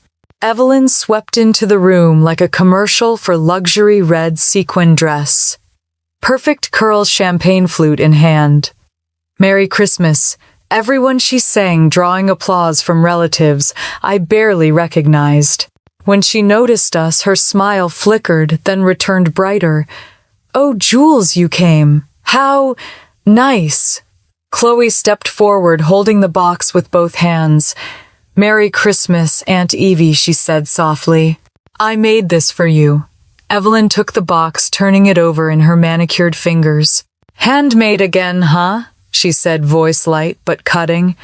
Evelyn swept into the room like a commercial for luxury red sequin dress. Perfect curl champagne flute in hand. Merry Christmas. Everyone, she sang, drawing applause from relatives I barely recognized. When she noticed us, her smile flickered, then returned brighter. Oh, Jules, you came. How nice. Chloe stepped forward, holding the box with both hands. Merry Christmas, Aunt Evie, she said softly. I made this for you. Evelyn took the box, turning it over in her manicured fingers. Handmade again, huh? She said, voice light but cutting.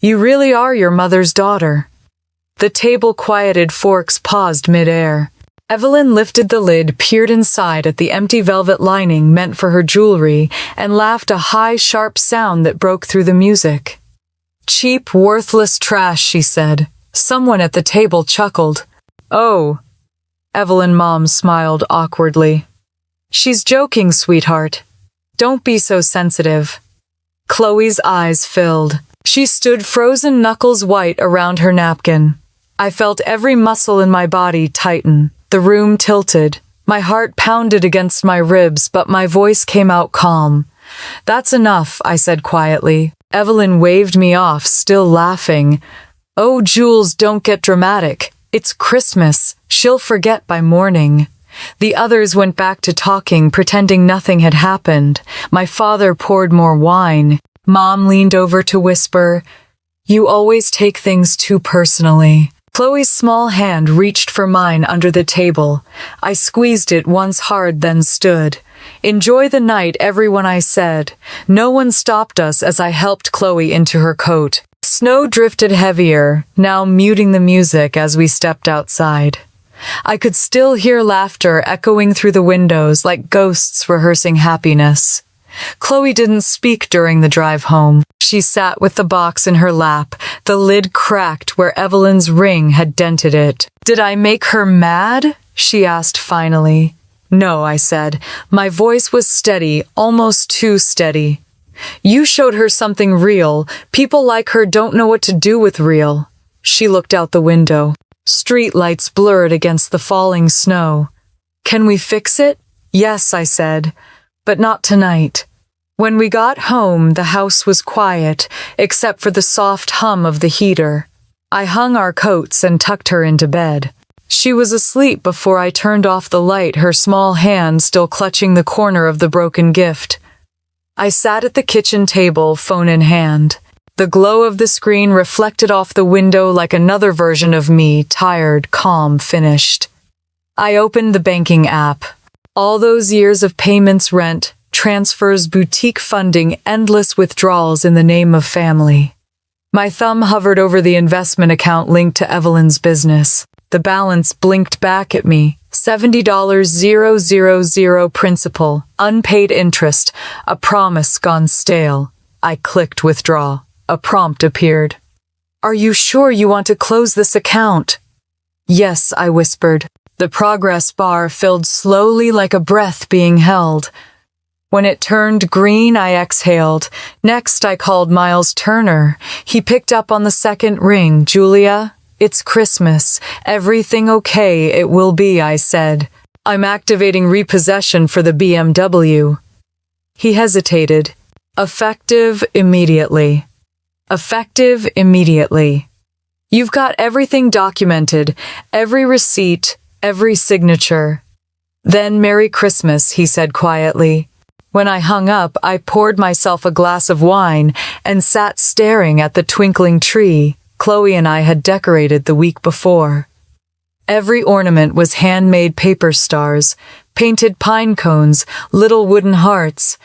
You really are your mother's daughter. The table quieted, forks paused midair. Evelyn lifted the lid, peered inside at the empty velvet lining meant for her jewelry, and laughed a high, sharp sound that broke through the music. Cheap, worthless trash, she said. Someone at the table chuckled. Oh. Evelyn Mom smiled awkwardly. She's joking, sweetheart. Don't be so sensitive. Chloe's eyes filled. She stood frozen, knuckles white around her napkin. I felt every muscle in my body tighten. The room tilted. My heart pounded against my ribs, but my voice came out calm. That's enough, I said quietly. Evelyn waved me off, still laughing. Oh, Jules, don't get dramatic. It's Christmas. She'll forget by morning. The others went back to talking, pretending nothing had happened. My father poured more wine. Mom leaned over to whisper, You always take things too personally. Chloe's small hand reached for mine under the table. I squeezed it once hard, then stood. Enjoy the night, everyone, I said. No one stopped us as I helped Chloe into her coat. Snow drifted heavier, now muting the music as we stepped outside. I could still hear laughter echoing through the windows like ghosts rehearsing happiness. Chloe didn't speak during the drive home. She sat with the box in her lap, the lid cracked where Evelyn's ring had dented it. Did I make her mad? She asked finally. No, I said. My voice was steady, almost too steady. You showed her something real. People like her don't know what to do with real. She looked out the window. Street lights blurred against the falling snow. Can we fix it? Yes, I said, but not tonight. When we got home, the house was quiet, except for the soft hum of the heater. I hung our coats and tucked her into bed. She was asleep before I turned off the light, her small hand still clutching the corner of the broken gift. I sat at the kitchen table, phone in hand. The glow of the screen reflected off the window like another version of me, tired, calm, finished. I opened the banking app. All those years of payments, rent, transfers, boutique funding, endless withdrawals in the name of family. My thumb hovered over the investment account linked to Evelyn's business. The balance blinked back at me. $70,000 principal, unpaid interest, a promise gone stale. I clicked withdraw. A prompt appeared. Are you sure you want to close this account? Yes, I whispered. The progress bar filled slowly like a breath being held. When it turned green, I exhaled. Next, I called Miles Turner. He picked up on the second ring. Julia, it's Christmas. Everything okay? It will be, I said. I'm activating repossession for the BMW. He hesitated. Effective immediately. Effective immediately. You've got everything documented, every receipt, every signature. Then Merry Christmas, he said quietly. When I hung up, I poured myself a glass of wine and sat staring at the twinkling tree Chloe and I had decorated the week before. Every ornament was handmade paper stars, painted pine cones, little wooden hearts,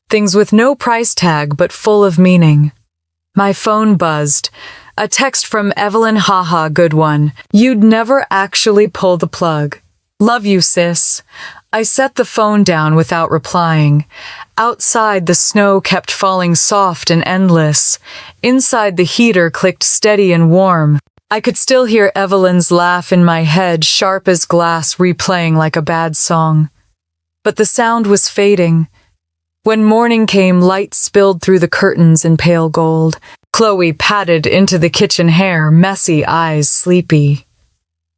things with no price tag but full of meaning. My phone buzzed. A text from Evelyn. Haha, good one. You'd never actually pull the plug. Love you, sis. I set the phone down without replying. Outside, the snow kept falling soft and endless. Inside, the heater clicked steady and warm. I could still hear Evelyn's laugh in my head, sharp as glass, replaying like a bad song. But the sound was fading. When morning came, light spilled through the curtains in pale gold. Chloe patted into the kitchen, hair messy, eyes sleepy.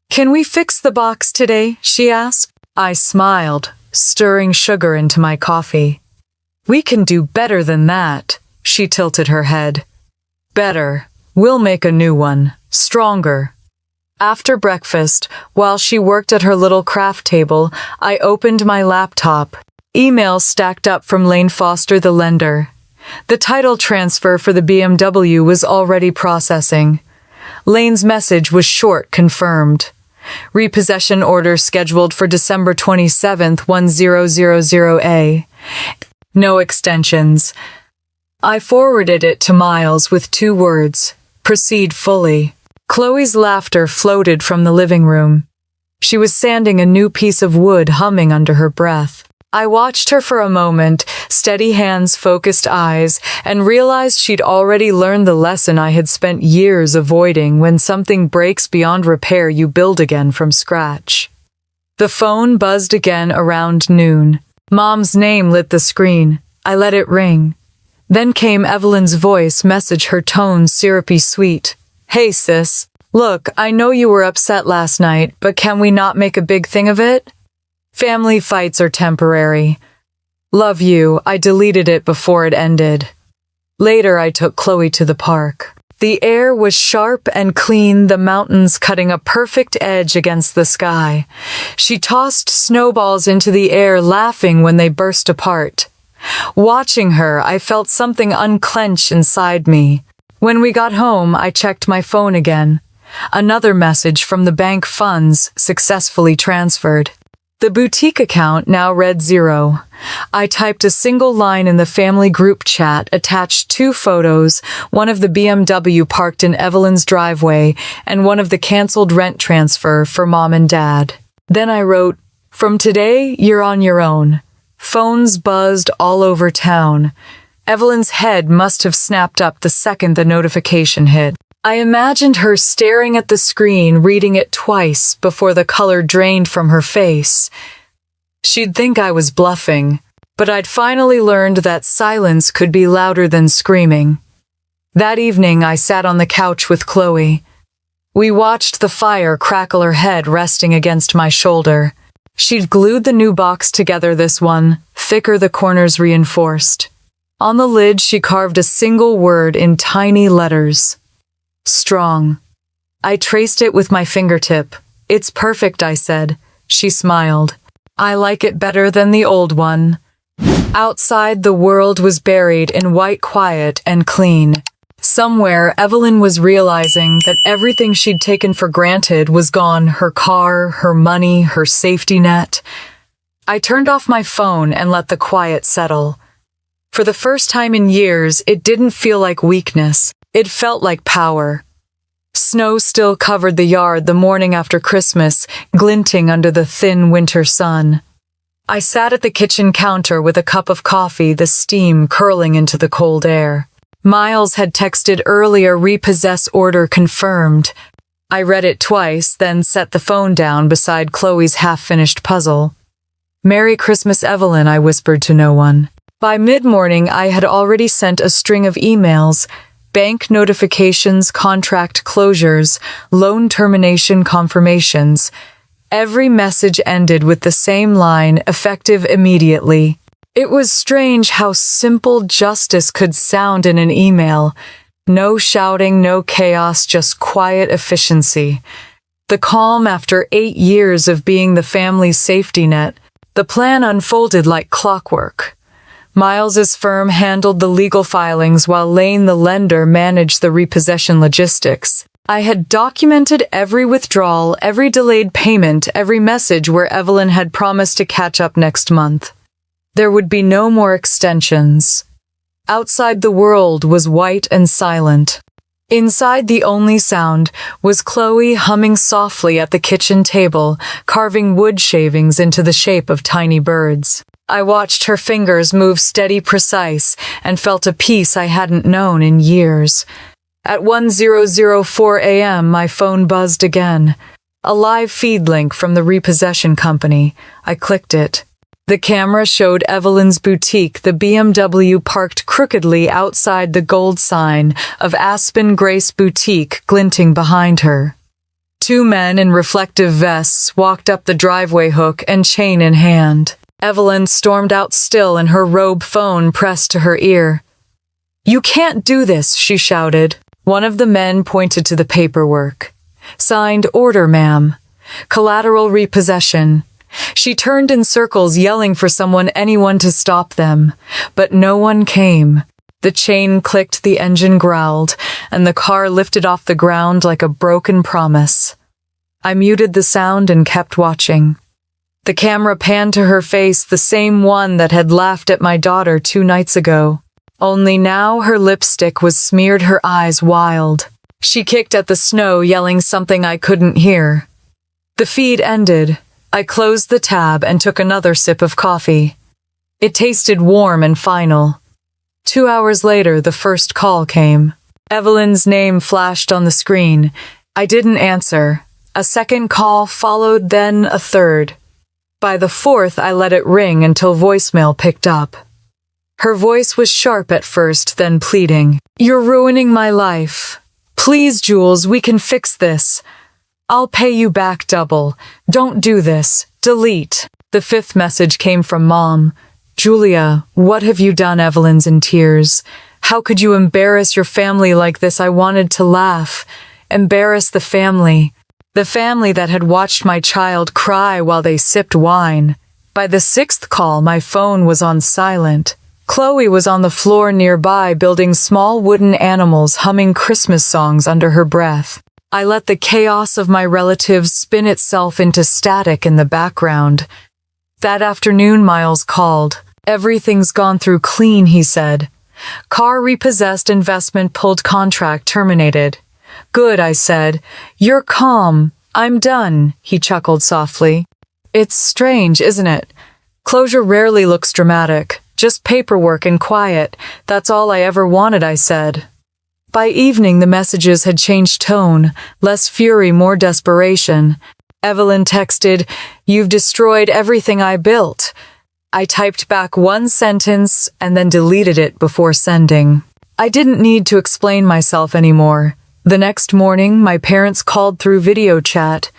"Can we fix the box today?" she asked. I smiled, stirring sugar into my coffee. "We can do better than that." She tilted her head. "Better. We'll make a new one. Stronger." After breakfast, while she worked at her little craft table, I opened my laptop. Emails stacked up from Lane Foster, the lender. The title transfer for the BMW was already processing. Lane's message was short: confirmed. Repossession order scheduled for December 27th, 1000A. No extensions. I forwarded it to Miles with 2 words: proceed fully. Chloe's laughter floated from the living room. She was sanding a new piece of wood, humming under her breath. I watched her for a moment, steady hands, focused eyes, and realized she'd already learned the lesson I had spent years avoiding: when something breaks beyond repair, you build again from scratch. The phone buzzed again around noon. Mom's name lit the screen. I let it ring. Then came Evelyn's voice message, her tone syrupy sweet. "Hey sis, look, I know you were upset last night, but can we not make a big thing of it? Family fights are temporary. Love you." I deleted it before it ended. Later, I took Chloe to the park. The air was sharp and clean, the mountains cutting a perfect edge against the sky. She tossed snowballs into the air, laughing when they burst apart. Watching her, I felt something unclench inside me. When we got home, I checked my phone again. Another message from the bank: funds successfully transferred. The boutique account now read 0. I typed a single line in the family group chat, attached 2 photos, one of the BMW parked in Evelyn's driveway and one of the canceled rent transfer for Mom and Dad. Then I wrote, "From today, you're on your own." Phones buzzed all over town. Evelyn's head must have snapped up the second the notification hit. I imagined her staring at the screen, reading it twice before the color drained from her face. She'd think I was bluffing, but I'd finally learned that silence could be louder than screaming. That evening, I sat on the couch with Chloe. We watched the fire crackle, her head resting against my shoulder. She'd glued the new box together, this one, thicker, the corners reinforced. On the lid, she carved a single word in tiny letters. Strong. I traced it with my fingertip. "It's perfect," I said. She smiled. "I like it better than the old one." Outside, the world was buried in white quiet and clean. Somewhere, Evelyn was realizing that everything she'd taken for granted was gone: her car, her money, her safety net. I turned off my phone and let the quiet settle. For the first time in years, it didn't feel like weakness. It felt like power. Snow still covered the yard the morning after Christmas, glinting under the thin winter sun. I sat at the kitchen counter with a cup of coffee, the steam curling into the cold air. Miles had texted earlier, repossess order confirmed. I read it twice, then set the phone down beside Chloe's half-finished puzzle. "Merry Christmas, Evelyn," I whispered to no one. By mid-morning, I had already sent a string of emails: bank notifications, contract closures, loan termination confirmations. Every message ended with the same line: effective immediately. It was strange how simple justice could sound in an email. No shouting, no chaos, just quiet efficiency. The calm after 8 years of being the family's safety net. The plan unfolded like clockwork. Miles's firm handled the legal filings while Lane, the lender, managed the repossession logistics. I had documented every withdrawal, every delayed payment, every message where Evelyn had promised to catch up next month. There would be no more extensions. Outside, the world was white and silent. Inside, the only sound was Chloe humming softly at the kitchen table, carving wood shavings into the shape of tiny birds. I watched her fingers move steady, precise, and felt a peace I hadn't known in years. At 10:04 a.m., my phone buzzed again. A live feed link from the repossession company. I clicked it. The camera showed Evelyn's boutique, the BMW parked crookedly outside the gold sign of Aspen Grace Boutique glinting behind her. Two men in reflective vests walked up the driveway, hook and chain in hand. Evelyn stormed out still and her robe phone pressed to her ear. "You can't do this," she shouted. One of the men pointed to the paperwork. Signed, "Order, ma'am. Collateral repossession." She turned in circles, yelling for anyone to stop them. But no one came. The chain clicked, the engine growled, and the car lifted off the ground like a broken promise. I muted the sound and kept watching. The camera panned to her face, the same one that had laughed at my daughter 2 nights ago. Only now her lipstick was smeared, her eyes wild. She kicked at the snow, yelling something I couldn't hear. The feed ended. I closed the tab and took another sip of coffee. It tasted warm and final. 2 hours later, the first call came. Evelyn's name flashed on the screen. I didn't answer. A second call followed, then a third. By the fourth, I let it ring until voicemail picked up. Her voice was sharp at first, then pleading. "You're ruining my life. Please, Jules, we can fix this. I'll pay you back double. Don't do this. Delete." The fifth message came from Mom. "Julia, what have you done?" Evelyn's in tears. "How could you embarrass your family like this?" I wanted to laugh. Embarrass the family. The family that had watched my child cry while they sipped wine. By the sixth call, my phone was on silent. Chloe was on the floor nearby, building small wooden animals, humming Christmas songs under her breath. I let the chaos of my relatives spin itself into static in the background. That afternoon, Miles called. "Everything's gone through clean," he said. "Car repossessed, investment pulled, contract terminated." "Good," I said. "You're calm. I'm done," he chuckled softly. "It's strange, isn't it? Closure rarely looks dramatic. Just paperwork and quiet. That's all I ever wanted," I said. By evening, the messages had changed tone. Less fury, more desperation. Evelyn texted, "You've destroyed everything I built." I typed back one sentence and then deleted it before sending. I didn't need to explain myself anymore. The next morning, my parents called through video chat.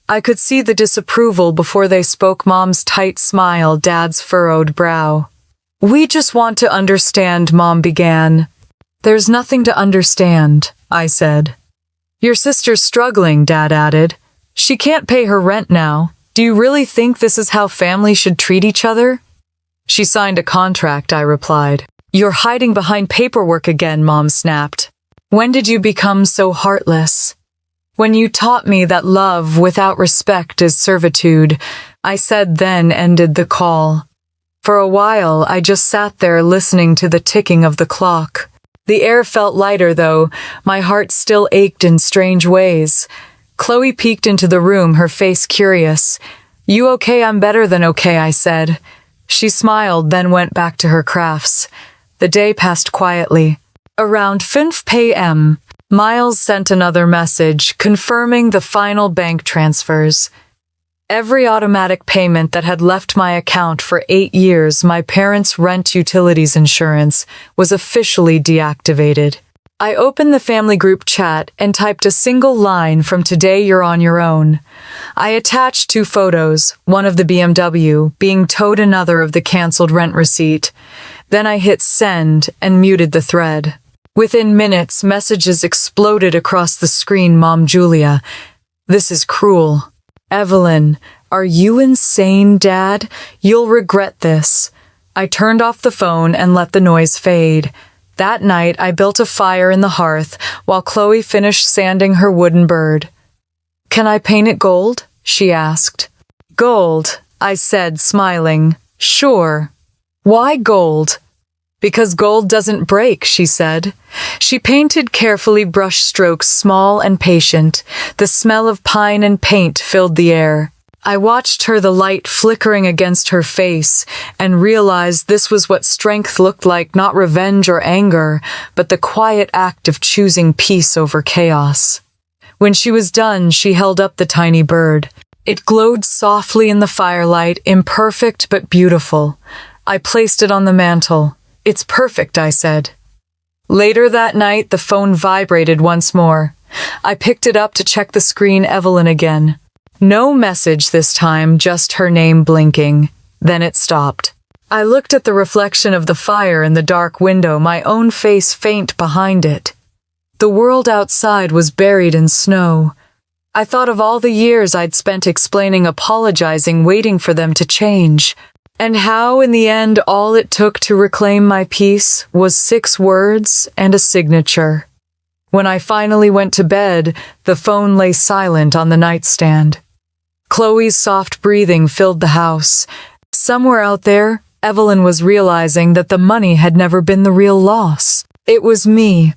I could see the disapproval before they spoke. Mom's tight smile, Dad's furrowed brow. "We just want to understand," Mom began. "There's nothing to understand," I said. "Your sister's struggling," Dad added. "She can't pay her rent now. Do you really think this is how families should treat each other?" "She signed a contract," I replied. "You're hiding behind paperwork again," Mom snapped. "When did you become so heartless?" "When you taught me that love without respect is servitude," I said, then ended the call. For a while, I just sat there listening to the ticking of the clock. The air felt lighter, though. My heart still ached in strange ways. Chloe peeked into the room, her face curious. "You okay?" "I'm better than okay," I said. She smiled, then went back to her crafts. The day passed quietly. Around 5 p.m., Miles sent another message, confirming the final bank transfers. Every automatic payment that had left my account for 8 years, my parents' rent, utilities, insurance, was officially deactivated. I opened the family group chat and typed a single line from "Today you're on your own." I attached 2 photos, one of the BMW being towed, another of the canceled rent receipt. Then I hit send and muted the thread. Within minutes, messages exploded across the screen. "Mom, Julia, this is cruel." "Evelyn, are you insane, Dad? You'll regret this." I turned off the phone and let the noise fade. That night, I built a fire in the hearth while Chloe finished sanding her wooden bird. "Can I paint it gold?" she asked. "Gold," I said, smiling. "Sure." "Why gold?" "Because gold doesn't break," she said. She painted carefully, brush strokes small and patient. The smell of pine and paint filled the air. I watched her, the light flickering against her face, and realized this was what strength looked like, not revenge or anger, but the quiet act of choosing peace over chaos. When she was done, she held up the tiny bird. It glowed softly in the firelight, imperfect but beautiful. I placed it on the mantel. "It's perfect," I said. Later that night, the phone vibrated once more. I picked it up to check the screen. Evelyn again. No message this time, just her name blinking. Then it stopped. I looked at the reflection of the fire in the dark window, my own face faint behind it. The world outside was buried in snow. I thought of all the years I'd spent explaining, apologizing, waiting for them to change. And how, in the end, all it took to reclaim my peace was 6 words and a signature. When I finally went to bed, the phone lay silent on the nightstand. Chloe's soft breathing filled the house. Somewhere out there, Evelyn was realizing that the money had never been the real loss. It was me.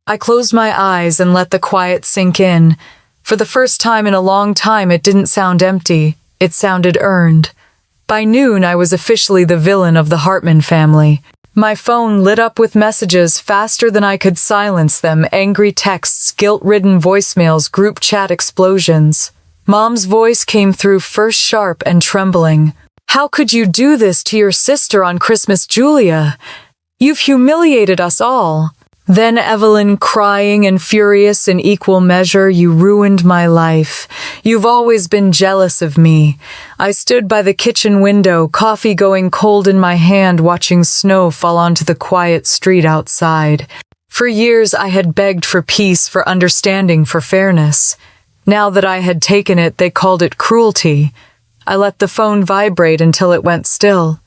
I closed my eyes and let the quiet sink in. For the first time in a long time, it didn't sound empty. It sounded earned. By noon, I was officially the villain of the Hartman family. My phone lit up with messages faster than I could silence them, angry texts, guilt-ridden voicemails, group chat explosions. Mom's voice came through, first sharp and trembling. "How could you do this to your sister on Christmas, Julia? You've humiliated us all." Then Evelyn, crying and furious in equal measure, "You ruined my life. You've always been jealous of me." I stood by the kitchen window, coffee going cold in my hand, watching snow fall onto the quiet street outside. For years I had begged for peace, for understanding, for fairness. Now that I had taken it, they called it cruelty. I let the phone vibrate until it went still.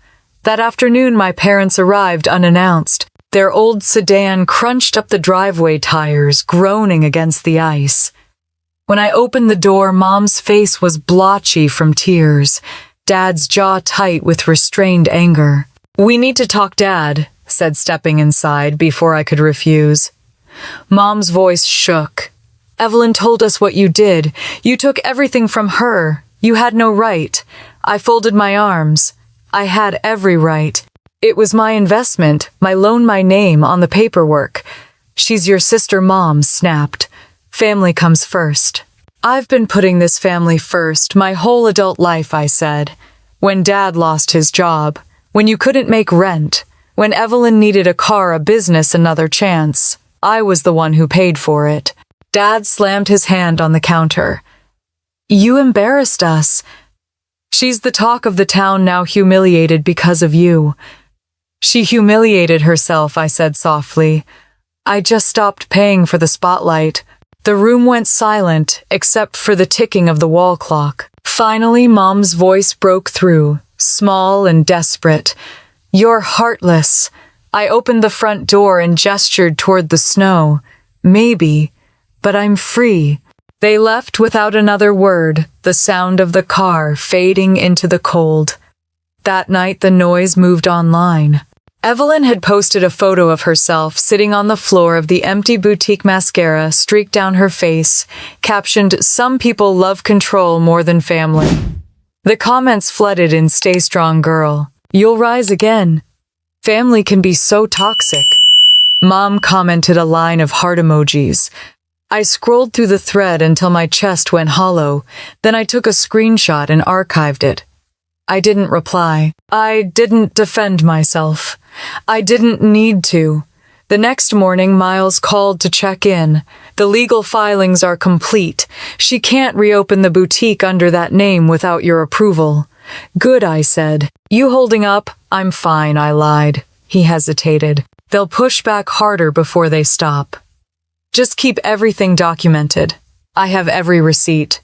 That afternoon my parents arrived unannounced. Their old sedan crunched up the driveway, tires groaning against the ice. When I opened the door, Mom's face was blotchy from tears, Dad's jaw tight with restrained anger. "We need to talk, Dad," said, stepping inside before I could refuse. Mom's voice shook. "Evelyn told us what you did. You took everything from her. You had no right." I folded my arms. I had every right. It was my investment, my loan, my name on the paperwork. "She's your sister," Mom snapped. "Family comes first." "I've been putting this family first my whole adult life," I said. "When Dad lost his job, when you couldn't make rent, when Evelyn needed a car, a business, another chance, I was the one who paid for it." Dad slammed his hand on the counter. "You embarrassed us. She's the talk of the town now, humiliated because of you." "She humiliated herself," I said softly. "I just stopped paying for the spotlight." The room went silent, except for the ticking of the wall clock. Finally, Mom's voice broke through, small and desperate. "You're heartless." I opened the front door and gestured toward the snow. "Maybe, but I'm free." They left without another word, the sound of the car fading into the cold. That night, the noise moved online. Evelyn had posted a photo of herself sitting on the floor of the empty boutique, mascara streaked down her face, captioned, "Some people love control more than family." The comments flooded in, "Stay strong, girl. You'll rise again. Family can be so toxic." Mom commented a line of heart emojis. I scrolled through the thread until my chest went hollow. Then I took a screenshot and archived it. I didn't reply. I didn't defend myself. I didn't need to. The next morning, Miles called to check in. "The legal filings are complete. She can't reopen the boutique under that name without your approval." "Good," I said. "You holding up?" "I'm fine," I lied. He hesitated. "They'll push back harder before they stop. Just keep everything documented. I have every receipt."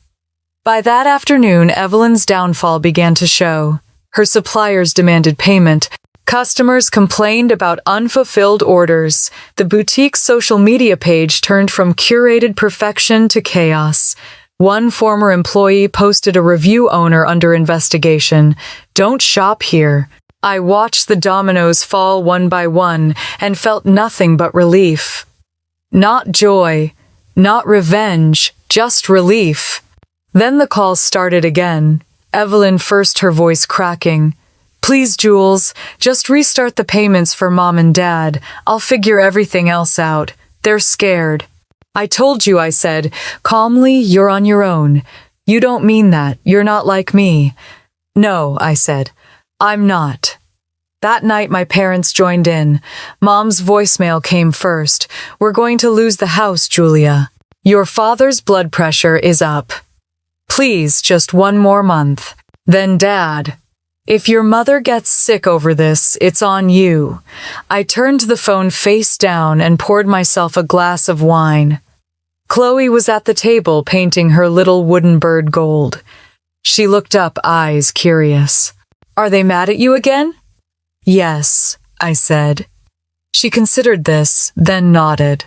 By that afternoon, Evelyn's downfall began to show. Her suppliers demanded payment. Customers complained about unfulfilled orders. The boutique's social media page turned from curated perfection to chaos. One former employee posted a review, "Owner under investigation. Don't shop here." I watched the dominoes fall one by one and felt nothing but relief. Not joy, not revenge, just relief. Then the call started again. Evelyn first, her voice cracking. Please, Jules, just restart the payments for Mom and Dad. I'll figure everything else out. They're scared. I told you, I said, calmly, you're on your own. You don't mean that. You're not like me. No, I said. I'm not. That night, my parents joined in. Mom's voicemail came first. We're going to lose the house, Julia. Your father's blood pressure is up. Please, just one more month. Then Dad. If your mother gets sick over this, it's on you. I turned the phone face down and poured myself a glass of wine. Chloe was at the table painting her little wooden bird gold. She looked up, eyes curious. Are they mad at you again? Yes, I said. She considered this, then nodded.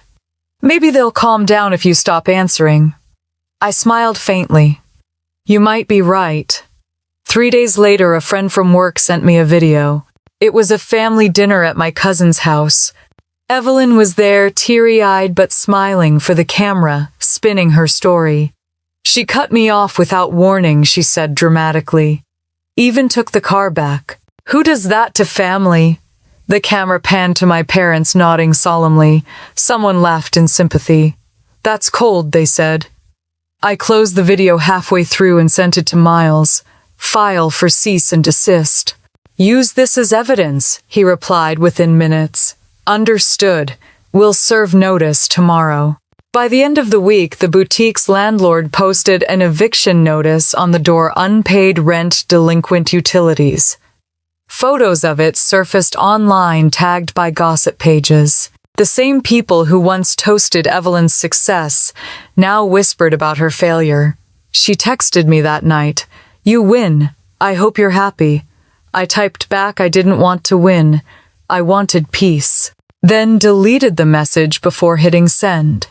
Maybe they'll calm down if you stop answering. I smiled faintly. You might be right. 3 days later, a friend from work sent me a video. It was a family dinner at my cousin's house. Evelyn was there, teary-eyed but smiling for the camera, spinning her story. She cut me off without warning, she said dramatically. Even took the car back. Who does that to family? The camera panned to my parents, nodding solemnly. Someone laughed in sympathy. That's cold, they said. I closed the video halfway through and sent it to Miles. File for cease and desist. Use this as evidence, he replied within minutes. Understood. We'll serve notice tomorrow. By the end of the week, the boutique's landlord posted an eviction notice on the door: unpaid rent, delinquent utilities. Photos of it surfaced online, tagged by gossip pages. The same people who once toasted Evelyn's success now whispered about her failure. She texted me that night. You win. I hope you're happy. I typed back, I didn't want to win. I wanted peace. Then deleted the message before hitting send.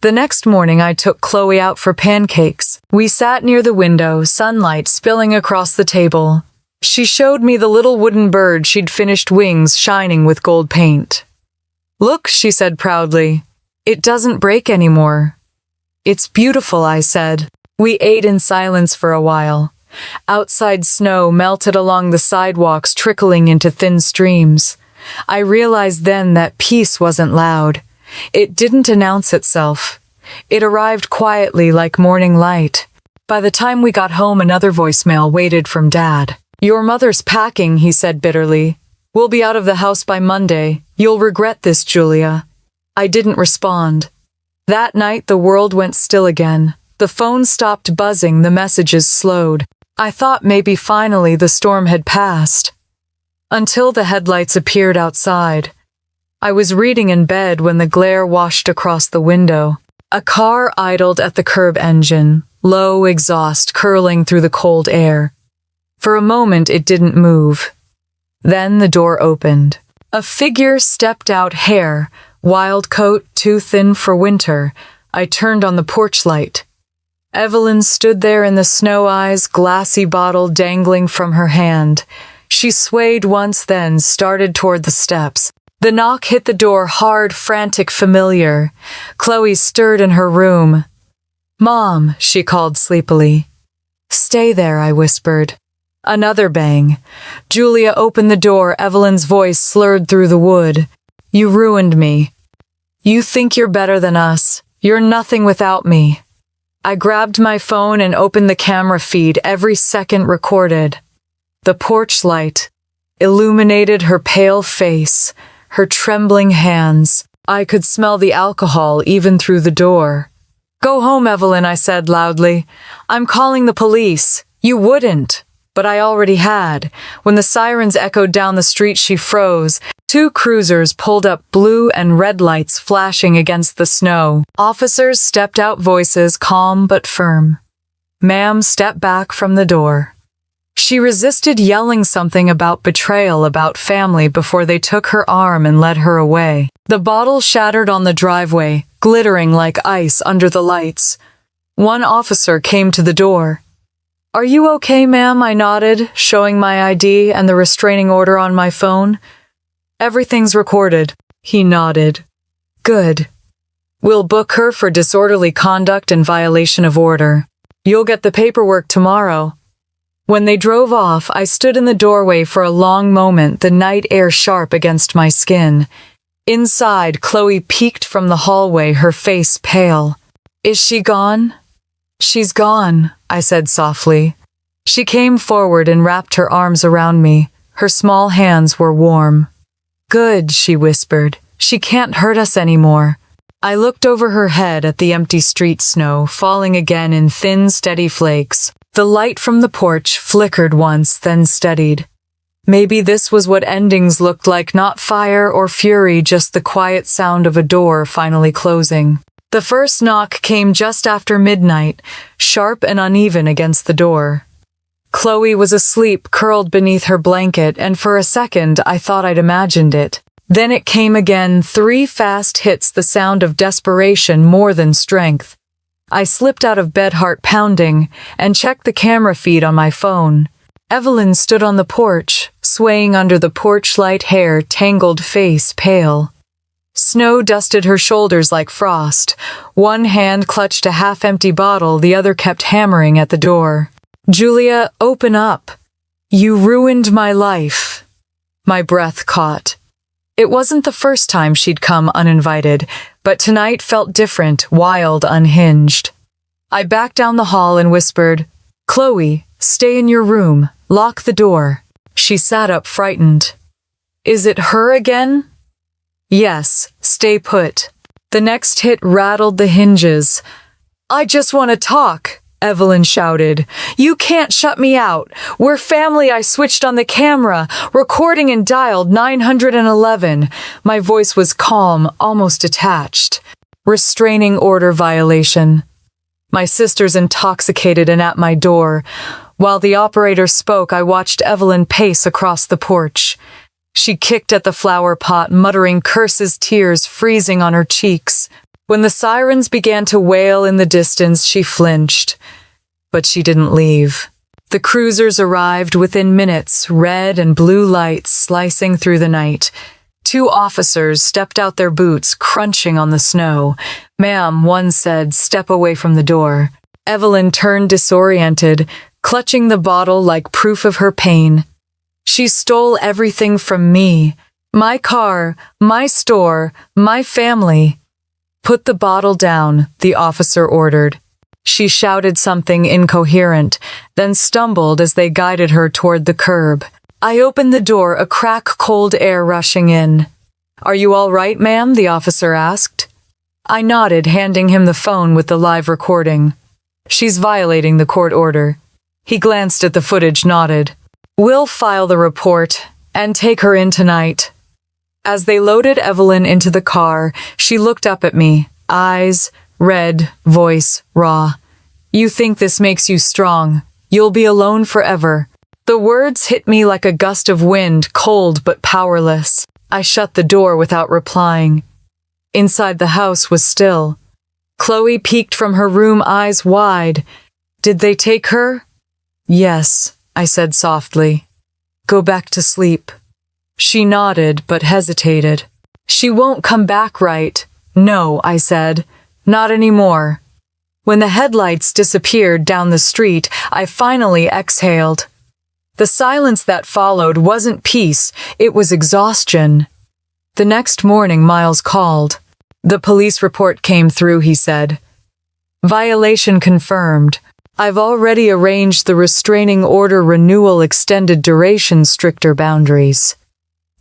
The next morning, I took Chloe out for pancakes. We sat near the window, sunlight spilling across the table. She showed me the little wooden bird she'd finished, wings shining with gold paint. Look, she said proudly. It doesn't break anymore. It's beautiful, I said. We ate in silence for a while. Outside, snow melted along the sidewalks, trickling into thin streams. I realized then that peace wasn't loud. It didn't announce itself. It arrived quietly like morning light. By the time we got home, another voicemail waited from Dad. Your mother's packing, he said bitterly. We'll be out of the house by Monday. You'll regret this, Julia. I didn't respond. That night, the world went still again. The phone stopped buzzing, the messages slowed. I thought maybe finally the storm had passed. Until the headlights appeared outside. I was reading in bed when the glare washed across the window. A car idled at the curb, engine, low exhaust curling through the cold air. For a moment it didn't move. Then the door opened. A figure stepped out, hair, wild coat, too thin for winter. I turned on the porch light. Evelyn stood there in the snow, eyes, glassy bottle dangling from her hand. She swayed once, then started toward the steps. The knock hit the door hard, frantic, familiar. Chloe stirred in her room. Mom, she called sleepily. Stay there, I whispered. Another bang. Julia opened the door, Evelyn's voice slurred through the wood. You ruined me. You think you're better than us. You're nothing without me. I grabbed my phone and opened the camera feed, every second recorded. The porch light illuminated her pale face, her trembling hands. I could smell the alcohol even through the door. Go home, Evelyn, I said loudly. I'm calling the police. You wouldn't. But I already had. When the sirens echoed down the street, she froze. 2 cruisers pulled up, blue and red lights flashing against the snow. Officers stepped out, voices calm but firm. Ma'am stepped back from the door. She resisted, yelling something about betrayal, about family, before they took her arm and led her away. The bottle shattered on the driveway, glittering like ice under the lights. One officer came to the door. Are you okay, ma'am? I nodded, showing my ID and the restraining order on my phone. Everything's recorded. He nodded. Good. We'll book her for disorderly conduct and violation of order. You'll get the paperwork tomorrow. When they drove off, I stood in the doorway for a long moment, the night air sharp against my skin. Inside, Chloe peeked from the hallway, her face pale. Is she gone? She's gone, I said softly. She came forward and wrapped her arms around me. Her small hands were warm. Good, she whispered. She can't hurt us anymore. I looked over her head at the empty street snow, falling again in thin, steady flakes. The light from the porch flickered once, then steadied. Maybe this was what endings looked like, not fire or fury, just the quiet sound of a door finally closing. The first knock came just after midnight, sharp and uneven against the door. Chloe was asleep, curled beneath her blanket, and for a second I thought I'd imagined it. Then it came again, 3 fast hits, the sound of desperation more than strength. I slipped out of bed, heart pounding, and checked the camera feed on my phone. Evelyn stood on the porch, swaying under the porch light, hair tangled, face pale. Snow dusted her shoulders like frost. One hand clutched a half-empty bottle, the other kept hammering at the door. Julia, open up. You ruined my life. My breath caught. It wasn't the first time she'd come uninvited, but tonight felt different, wild, unhinged. I backed down the hall and whispered, Chloe, stay in your room, lock the door. She sat up, frightened. Is it her again? Yes, stay put. The next hit rattled the hinges. I just want to talk, Evelyn shouted. You can't shut me out. We're family. I switched on the camera, recording, and dialed 911. My voice was calm, almost detached. Restraining order violation. My sister's intoxicated and at my door. While the operator spoke, I watched Evelyn pace across the porch. She kicked at the flower pot, muttering curses, tears freezing on her cheeks. When the sirens began to wail in the distance, she flinched. But she didn't leave. The cruisers arrived within minutes, red and blue lights slicing through the night. 2 officers stepped out, their boots crunching on the snow. Ma'am, one said, step away from the door. Evelyn turned disoriented, clutching the bottle like proof of her pain. She stole everything from me. My car, my store, my family. Put the bottle down, the officer ordered. She shouted something incoherent, then stumbled as they guided her toward the curb. I opened the door, a crack, cold air rushing in. Are you all right, ma'am? The officer asked. I nodded, handing him the phone with the live recording. She's violating the court order. He glanced at the footage, nodded. We'll file the report and take her in tonight. As they loaded Evelyn into the car, she looked up at me, eyes red, voice raw. You think this makes you strong. You'll be alone forever. The words hit me like a gust of wind, cold but powerless. I shut the door without replying. Inside the house was still. Chloe peeked from her room, eyes wide. Did they take her? Yes, I said softly. Go back to sleep. She nodded but hesitated. She won't come back, right? No, I said. Not anymore. When the headlights disappeared down the street, I finally exhaled. The silence that followed wasn't peace, it was exhaustion. The next morning, Miles called. The police report came through, he said. Violation confirmed. I've already arranged the restraining order renewal, extended duration, stricter boundaries.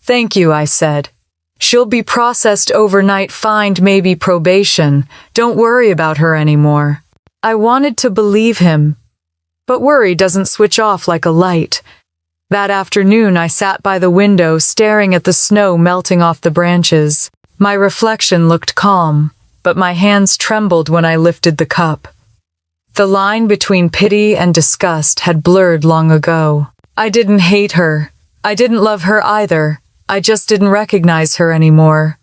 Thank you, I said. She'll be processed overnight, fined, maybe probation. Don't worry about her anymore. I wanted to believe him. But worry doesn't switch off like a light. That afternoon, I sat by the window, staring at the snow melting off the branches. My reflection looked calm, but my hands trembled when I lifted the cup. The line between pity and disgust had blurred long ago. I didn't hate her. I didn't love her either. I just didn't recognize her anymore.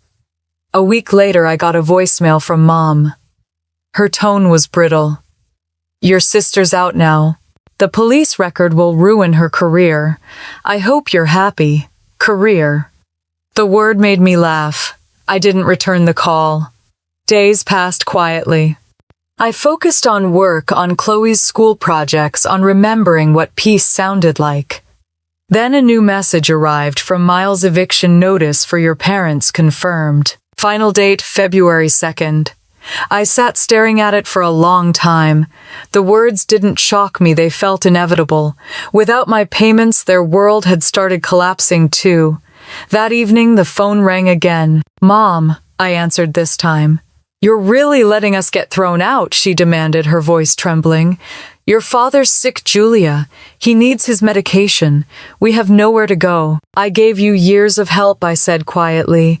A week later, I got a voicemail from Mom. Her tone was brittle. Your sister's out now. The police record will ruin her career. I hope you're happy. Career. The word made me laugh. I didn't return the call. Days passed quietly. I focused on work, on Chloe's school projects, on remembering what peace sounded like. Then a new message arrived from Miles' eviction notice for your parents confirmed. Final date February 2nd. I sat staring at it for a long time. The words didn't shock me, they felt inevitable. Without my payments, their world had started collapsing too. That evening, the phone rang again. "Mom," I answered this time. "You're really letting us get thrown out," she demanded, her voice trembling. "Your father's sick, Julia. He needs his medication. We have nowhere to go." "I gave you years of help," I said quietly.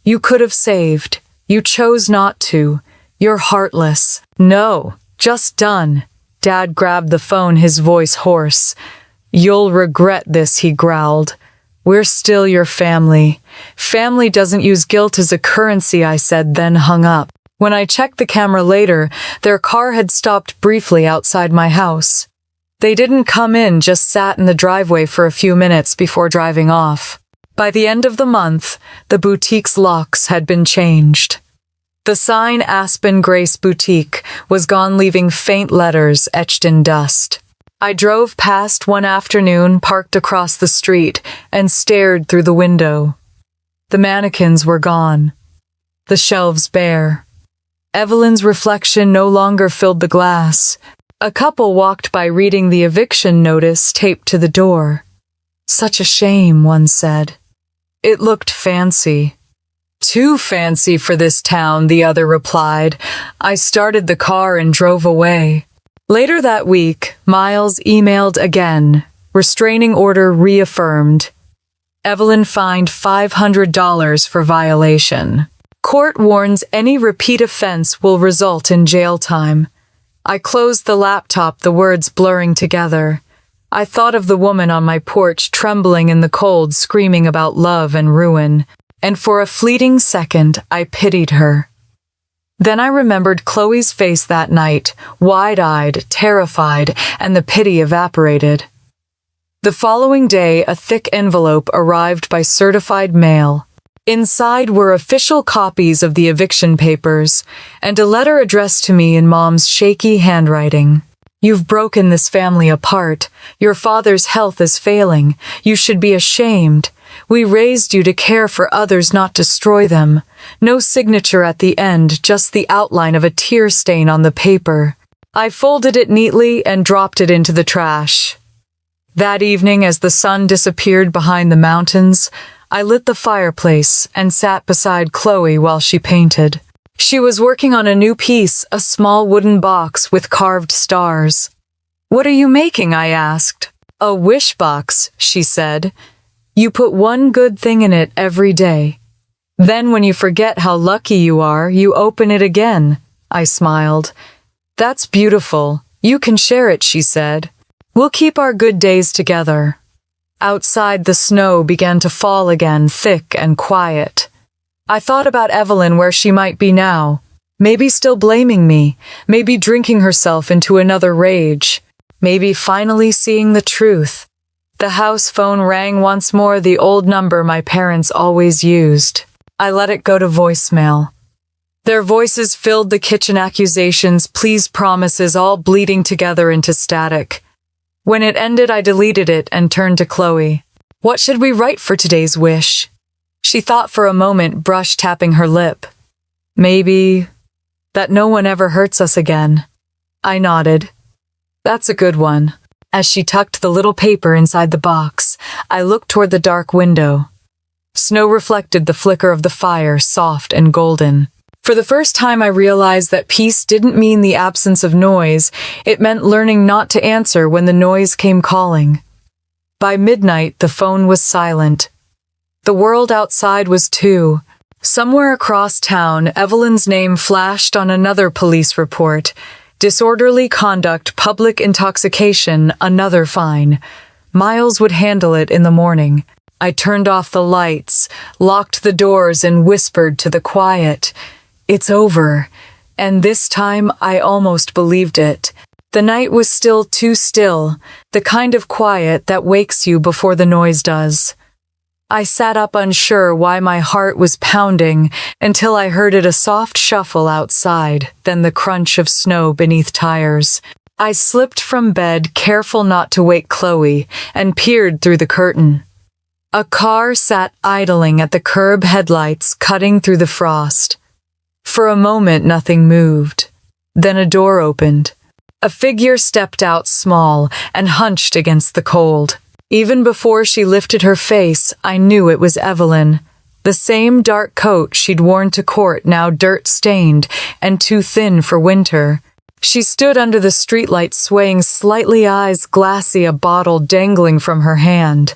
"You could have saved. You chose not to. You're heartless." "No, just done." Dad grabbed the phone, his voice hoarse. "You'll regret this," he growled. "We're still your family." "Family doesn't use guilt as a currency," I said, then hung up. When I checked the camera later, their car had stopped briefly outside my house. They didn't come in, just sat in the driveway for a few minutes before driving off. By the end of the month, the boutique's locks had been changed. The sign Aspen Grace Boutique was gone, leaving faint letters etched in dust. I drove past one afternoon, parked across the street, and stared through the window. The mannequins were gone. The shelves bare. Evelyn's reflection no longer filled the glass. A couple walked by reading the eviction notice taped to the door. "Such a shame," one said. "It looked fancy." "Too fancy for this town," the other replied. I started the car and drove away. Later that week, Miles emailed again. Restraining order reaffirmed. Evelyn fined $500 for violation. Court warns any repeat offense will result in jail time. I closed the laptop, the words blurring together. I thought of the woman on my porch, trembling in the cold, screaming about love and ruin. And for a fleeting second, I pitied her. Then I remembered Chloe's face that night, wide-eyed, terrified, and the pity evaporated. The following day, a thick envelope arrived by certified mail. Inside were official copies of the eviction papers, and a letter addressed to me in Mom's shaky handwriting. "You've broken this family apart. Your father's health is failing. You should be ashamed. We raised you to care for others, not destroy them." No signature at the end, just the outline of a tear stain on the paper. I folded it neatly and dropped it into the trash. That evening, as the sun disappeared behind the mountains, I lit the fireplace and sat beside Chloe while she painted. She was working on a new piece, a small wooden box with carved stars. "What are you making?" I asked. "A wish box," she said. "You put one good thing in it every day. Then when you forget how lucky you are, you open it again." I smiled. "That's beautiful. You can share it," she said. "We'll keep our good days together." Outside, the snow began to fall again, thick and quiet. I thought about Evelyn, where she might be now. Maybe still blaming me. Maybe drinking herself into another rage. Maybe finally seeing the truth. The house phone rang once more, the old number my parents always used. I let it go to voicemail. Their voices filled the kitchen, accusations, please, promises, all bleeding together into static. When it ended, I deleted it and turned to Chloe. "What should we write for today's wish?" She thought for a moment, brush tapping her lip. "Maybe that no one ever hurts us again." I nodded. "That's a good one." As she tucked the little paper inside the box, I looked toward the dark window. Snow reflected the flicker of the fire, soft and golden. For the first time, I realized that peace didn't mean the absence of noise. It meant learning not to answer when the noise came calling. By midnight, the phone was silent. The world outside was too. Somewhere across town, Evelyn's name flashed on another police report. Disorderly conduct, public intoxication, another fine. Miles would handle it in the morning. I turned off the lights, locked the doors, and whispered to the quiet, "It's over." And this time I almost believed it. The night was still too still, the kind of quiet that wakes you before the noise does. I sat up unsure why my heart was pounding until I heard a soft shuffle outside, then the crunch of snow beneath tires. I slipped from bed, careful not to wake Chloe, and peered through the curtain. A car sat idling at the curb, headlights cutting through the frost. For a moment nothing moved. Then a door opened. A figure stepped out, small and hunched against the cold. Even before she lifted her face, I knew it was Evelyn. The same dark coat she'd worn to court, now dirt-stained and too thin for winter. She stood under the streetlight, swaying slightly, eyes glassy, a bottle dangling from her hand.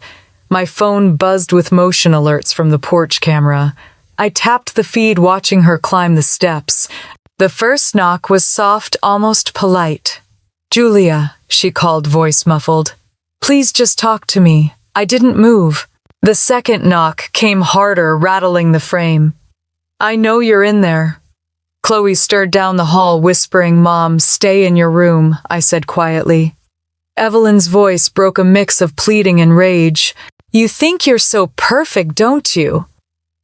My phone buzzed with motion alerts from the porch camera. I tapped the feed, watching her climb the steps. The first knock was soft, almost polite. "Julia," she called, voice muffled. "Please just talk to me. I didn't move." The second knock came harder, rattling the frame. "I know you're in there." Chloe stirred down the hall, whispering, "Mom, stay in your room," I said quietly. Evelyn's voice broke, a mix of pleading and rage. "You think you're so perfect, don't you?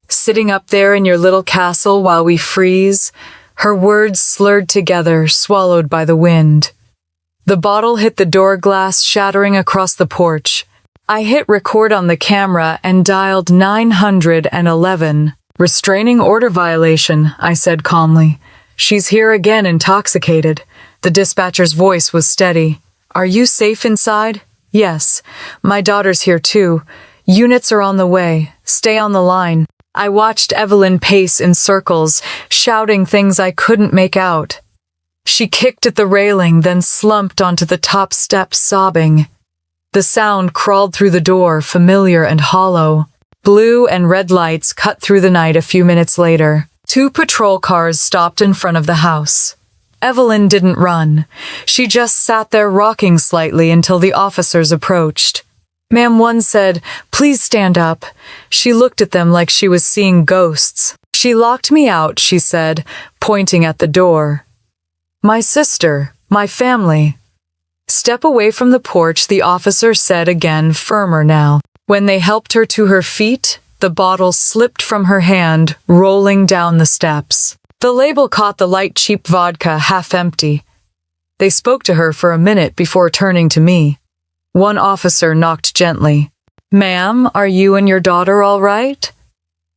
Sitting up there in your little castle while we freeze." Her words slurred together, swallowed by the wind. The bottle hit the door glass, shattering across the porch. I hit record on the camera and dialed 911. "Restraining order violation," I said calmly. "She's here again, intoxicated." The dispatcher's voice was steady. "Are you safe inside?" "Yes. My daughter's here too. Units are on the way. Stay on the line." I watched Evelyn pace in circles, shouting things I couldn't make out. She kicked at the railing, then slumped onto the top step, sobbing. The sound crawled through the door, familiar and hollow. Blue and red lights cut through the night. A few minutes later, 2 patrol cars stopped in front of the house. Evelyn didn't run. She just sat there, rocking slightly, until the officers approached. "Ma'am," one said, "please stand up." She looked at them like she was seeing ghosts. "She locked me out," she said, pointing at the door. "My sister, my family." "Step away from the porch," the officer said again, firmer now. When they helped her to her feet, the bottle slipped from her hand, rolling down the steps. The label caught the light, cheap vodka, half empty. They spoke to her for a minute before turning to me. One officer knocked gently. "Ma'am, are you and your daughter all right?"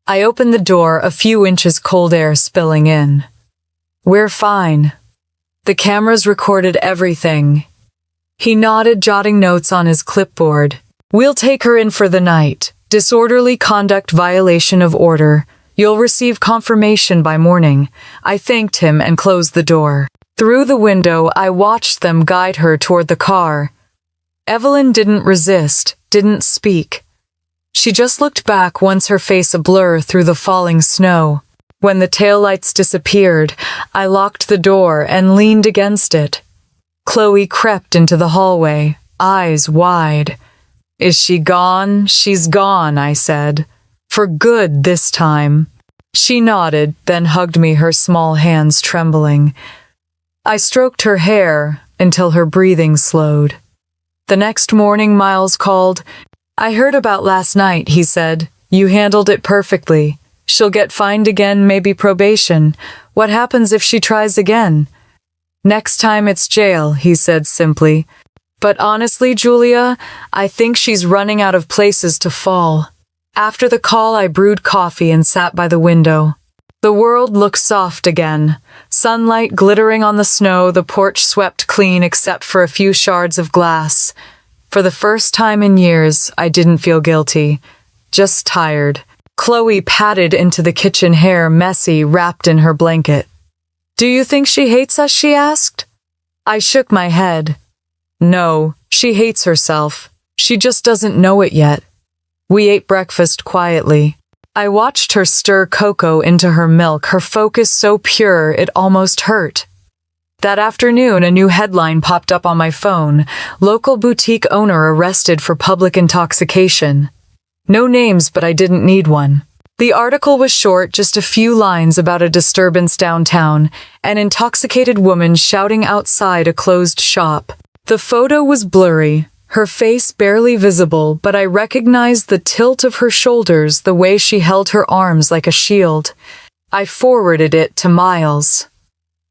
I opened the door, a few inches cold air spilling in. "We're fine. The cameras recorded everything." He nodded, jotting notes on his clipboard. "We'll take her in for the night. Disorderly conduct, violation of order. You'll receive confirmation by morning." I thanked him and closed the door. Through the window, I watched them guide her toward the car. Evelyn didn't resist, didn't speak. She just looked back, once her face a blur through the falling snow. When the taillights disappeared, I locked the door and leaned against it. Chloe crept into the hallway, eyes wide. "Is she gone?" "She's gone," I said. "For good this time." She nodded, then hugged me, her small hands trembling. I stroked her hair until her breathing slowed. The next morning, Miles called. "I heard about last night," he said. "You handled it perfectly. She'll get fined again, maybe probation. What happens if she tries again?" "Next time it's jail," he said simply. "But honestly, Julia, I think she's running out of places to fall." After the call, I brewed coffee and sat by the window. The world looked soft again. Sunlight glittering on the snow, the porch swept clean except for a few shards of glass. For the first time in years, I didn't feel guilty, just tired. Chloe patted into the kitchen, hair messy, wrapped in her blanket. "Do you think she hates us?" she asked. I shook my head. "No, she hates herself. She just doesn't know it yet." We ate breakfast quietly. I watched her stir cocoa into her milk, her focus so pure it almost hurt. That afternoon, a new headline popped up on my phone. "Local boutique owner arrested for public intoxication." No names, but I didn't need one. The article was short, just a few lines about a disturbance downtown, an intoxicated woman shouting outside a closed shop. The photo was blurry, her face barely visible, but I recognized the tilt of her shoulders, the way she held her arms like a shield. I forwarded it to Miles.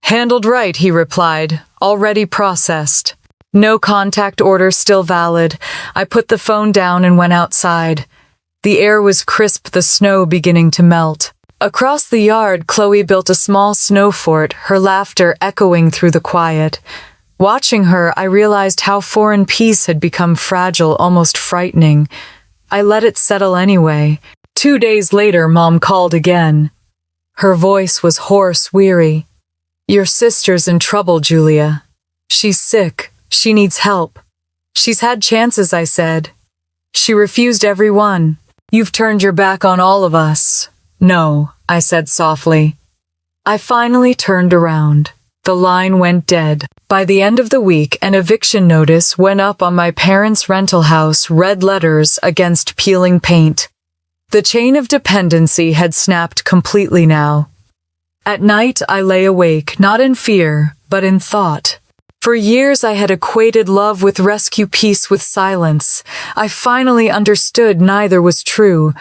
"Handled right," he replied. "Already processed." No contact order still valid. I put the phone down and went outside. The air was crisp, the snow beginning to melt. Across the yard, Chloe built a small snow fort, her laughter echoing through the quiet. Watching her, I realized how foreign peace had become fragile, almost frightening. I let it settle anyway. 2 days later, Mom called again. Her voice was hoarse, weary. "Your sister's in trouble, Julia. She's sick. She needs help." "She's had chances," I said. "She refused every one. You've turned your back on all of us." "No," I said softly. I finally turned around. The line went dead. By the end of the week, an eviction notice went up on my parents' rental house, red letters against peeling paint. The chain of dependency had snapped completely now. At night, I lay awake, not in fear, but in thought. For years I had equated love with rescue, peace with silence. I finally understood neither was true.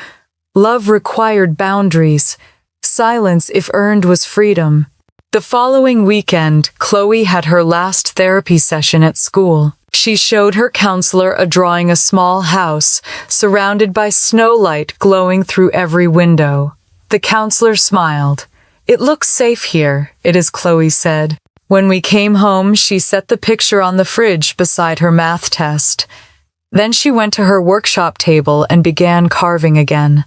Love required boundaries. Silence, if earned, was freedom. The following weekend, Chloe had her last therapy session at school. She showed her counselor a drawing, a small house, surrounded by snowlight glowing through every window. The counselor smiled. "It looks safe here," it is, Chloe said. When we came home, she set the picture on the fridge beside her math test. Then she went to her workshop table and began carving again.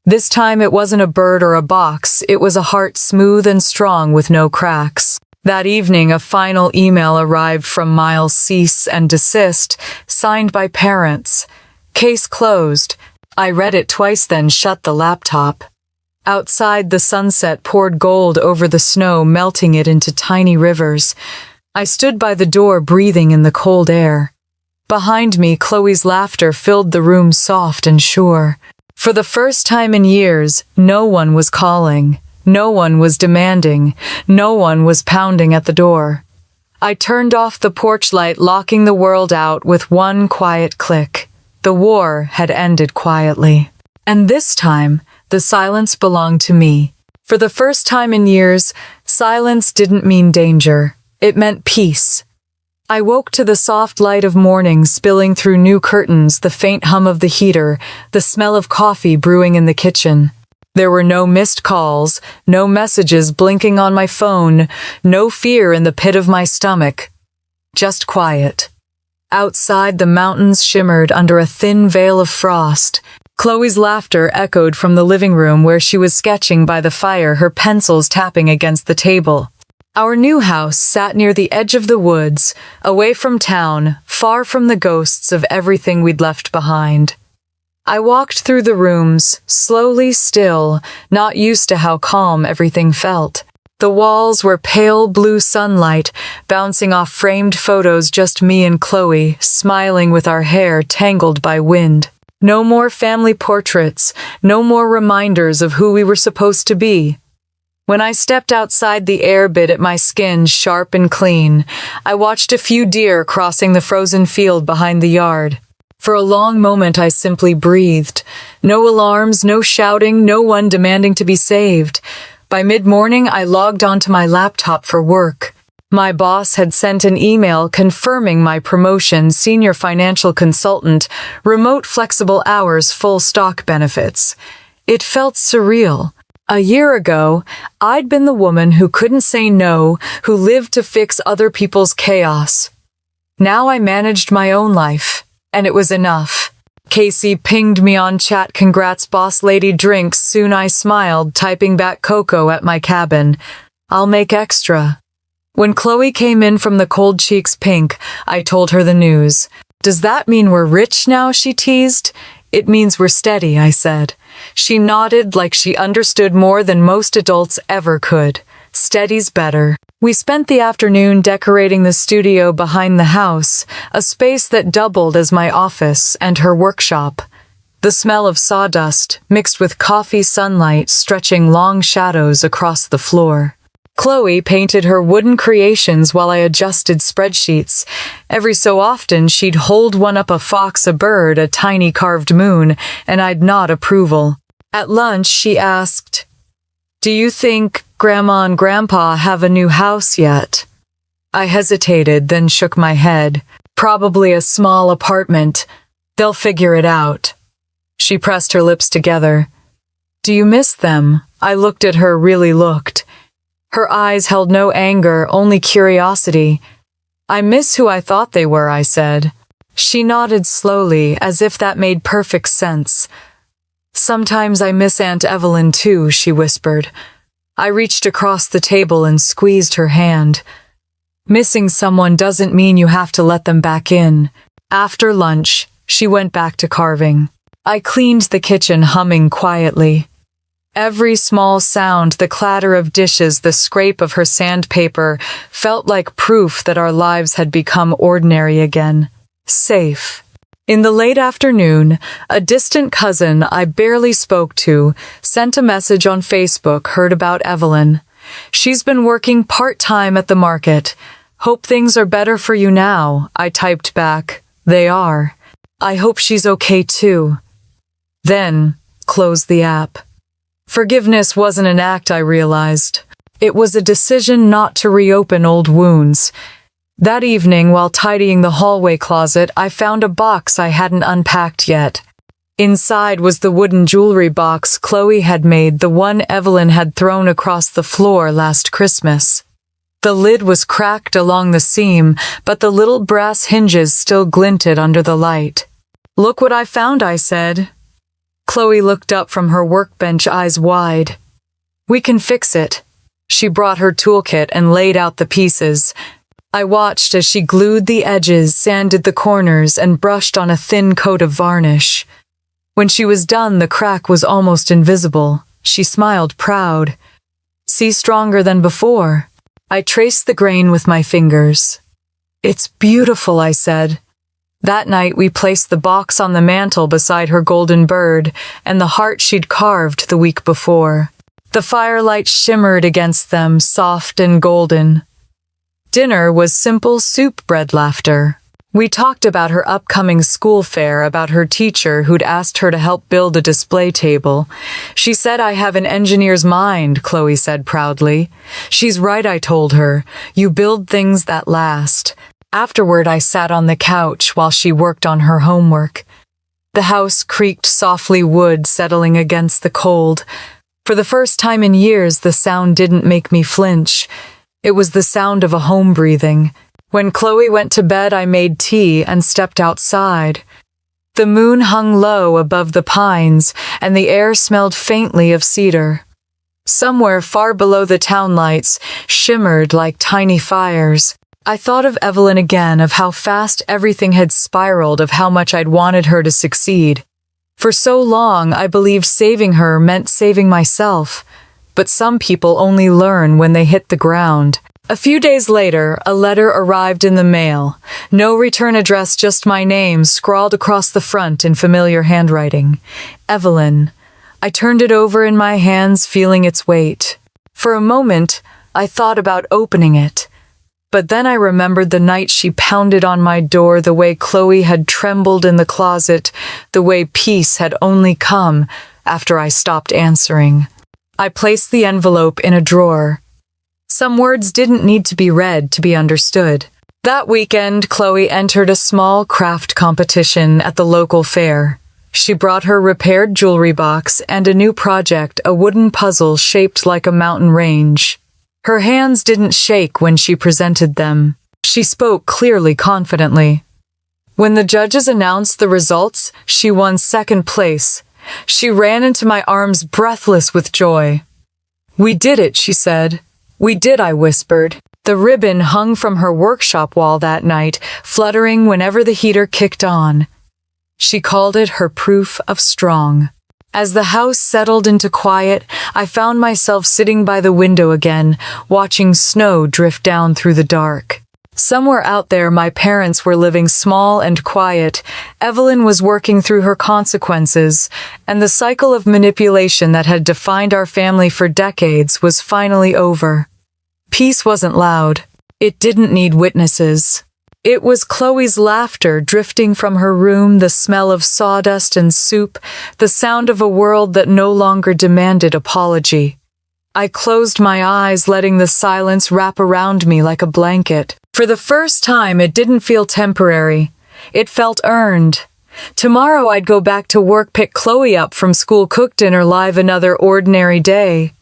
This time it wasn't a bird or a box, it was a heart smooth and strong with no cracks. That evening, a final email arrived from Miles, cease and desist, signed by parents. Case closed. I read it twice, then shut the laptop. Outside, the sunset poured gold over the snow, melting it into tiny rivers. I stood by the door, breathing in the cold air. Behind me, Chloe's laughter filled the room, soft and sure. For the first time in years, no one was calling, no one was demanding, no one was pounding at the door. I turned off the porch light, locking the world out with one quiet click. The war had ended quietly. And this time, the silence belonged to me. For the first time in years, silence didn't mean danger. It meant peace. I woke to the soft light of morning spilling through new curtains, the faint hum of the heater, the smell of coffee brewing in the kitchen. There were no missed calls, no messages blinking on my phone, no fear in the pit of my stomach. Just quiet. Outside, the mountains shimmered under a thin veil of frost. Chloe's laughter echoed from the living room where she was sketching by the fire, her pencils tapping against the table. Our new house sat near the edge of the woods, away from town, far from the ghosts of everything we'd left behind. I walked through the rooms, slowly, still, not used to how calm everything felt. The walls were pale blue sunlight, bouncing off framed photos, just me and Chloe, smiling with our hair tangled by wind. No more family portraits, no more reminders of who we were supposed to be. When I stepped outside, the air bit at my skin, sharp and clean. I watched a few deer crossing the frozen field behind the yard. For a long moment, I simply breathed. No alarms, no shouting, no one demanding to be saved. By mid-morning, I logged onto my laptop for work. My boss had sent an email confirming my promotion, senior financial consultant, remote flexible hours, full stock benefits. It felt surreal. A year ago, I'd been the woman who couldn't say no, who lived to fix other people's chaos. Now I managed my own life, and it was enough. Casey pinged me on chat, "Congrats, boss lady, drinks." Soon I smiled, typing back cocoa at my cabin. "I'll make extra." When Chloe came in from the cold cheeks pink, I told her the news. "Does that mean we're rich now?" she teased. "It means we're steady," I said. She nodded like she understood more than most adults ever could. Steady's better. We spent the afternoon decorating the studio behind the house, a space that doubled as my office and her workshop. The smell of sawdust, mixed with coffee sunlight, stretching long shadows across the floor. Chloe painted her wooden creations while I adjusted spreadsheets. Every so often, she'd hold one up, a fox, a bird, a tiny carved moon, and I'd nod approval. At lunch, she asked, "Do you think Grandma and Grandpa have a new house yet?" I hesitated, then shook my head. "Probably a small apartment. They'll figure it out." She pressed her lips together. "Do you miss them?" I looked at her, really looked. Her eyes held no anger, only curiosity. "I miss who I thought they were," I said. She nodded slowly, as if that made perfect sense. "Sometimes I miss Aunt Evelyn too," she whispered. I reached across the table and squeezed her hand. Missing someone doesn't mean you have to let them back in. After lunch, she went back to carving. I cleaned the kitchen, humming quietly. Every small sound, the clatter of dishes, the scrape of her sandpaper, felt like proof that our lives had become ordinary again. Safe. In the late afternoon, a distant cousin I barely spoke to sent a message on Facebook, heard about Evelyn. "She's been working part-time at the market. Hope things are better for you now," I typed back. "They are. I hope she's okay too." Then, closed the app. Forgiveness wasn't an act, I realized. It was a decision not to reopen old wounds. That evening, while tidying the hallway closet, I found a box I hadn't unpacked yet. Inside was the wooden jewelry box Chloe had made, the one Evelyn had thrown across the floor last Christmas. The lid was cracked along the seam, but the little brass hinges still glinted under the light. "Look what I found," I said. Chloe looked up from her workbench, eyes wide. "We can fix it." She brought her toolkit and laid out the pieces. I watched as she glued the edges, sanded the corners, and brushed on a thin coat of varnish. When she was done, the crack was almost invisible. She smiled, proud. "See, stronger than before." I traced the grain with my fingers. "It's beautiful," I said. That night we placed the box on the mantel beside her golden bird and the heart she'd carved the week before. The firelight shimmered against them, soft and golden. Dinner was simple soup, bread, laughter. We talked about her upcoming school fair, about her teacher who'd asked her to help build a display table. "She said I have an engineer's mind," Chloe said proudly. "She's right," I told her. "You build things that last." Afterward, I sat on the couch while she worked on her homework. The house creaked softly, wood settling against the cold. For the first time in years, the sound didn't make me flinch. It was the sound of a home breathing. When Chloe went to bed, I made tea and stepped outside. The moon hung low above the pines, and the air smelled faintly of cedar. Somewhere far below, the town lights shimmered like tiny fires. I thought of Evelyn again, of how fast everything had spiraled, of how much I'd wanted her to succeed. For so long, I believed saving her meant saving myself. But some people only learn when they hit the ground. A few days later, a letter arrived in the mail. No return address, just my name scrawled across the front in familiar handwriting. Evelyn. I turned it over in my hands, feeling its weight. For a moment, I thought about opening it. But then I remembered the night she pounded on my door, the way Chloe had trembled in the closet, the way peace had only come after I stopped answering. I placed the envelope in a drawer. Some words didn't need to be read to be understood. That weekend, Chloe entered a small craft competition at the local fair. She brought her repaired jewelry box and a new project, a wooden puzzle shaped like a mountain range. Her hands didn't shake when she presented them. She spoke clearly, confidently. When the judges announced the results, she won second place. She ran into my arms, breathless with joy. "We did it," she said. "We did," I whispered. The ribbon hung from her workshop wall that night, fluttering whenever the heater kicked on. She called it her proof of strong. As the house settled into quiet, I found myself sitting by the window again, watching snow drift down through the dark. Somewhere out there, my parents were living small and quiet. Evelyn was working through her consequences, and the cycle of manipulation that had defined our family for decades was finally over. Peace wasn't loud. It didn't need witnesses. It was Chloe's laughter drifting from her room, the smell of sawdust and soup, the sound of a world that no longer demanded apology. I closed my eyes, letting the silence wrap around me like a blanket. For the first time, it didn't feel temporary. It felt earned. Tomorrow I'd go back to work, pick Chloe up from school, cook dinner, live another ordinary day.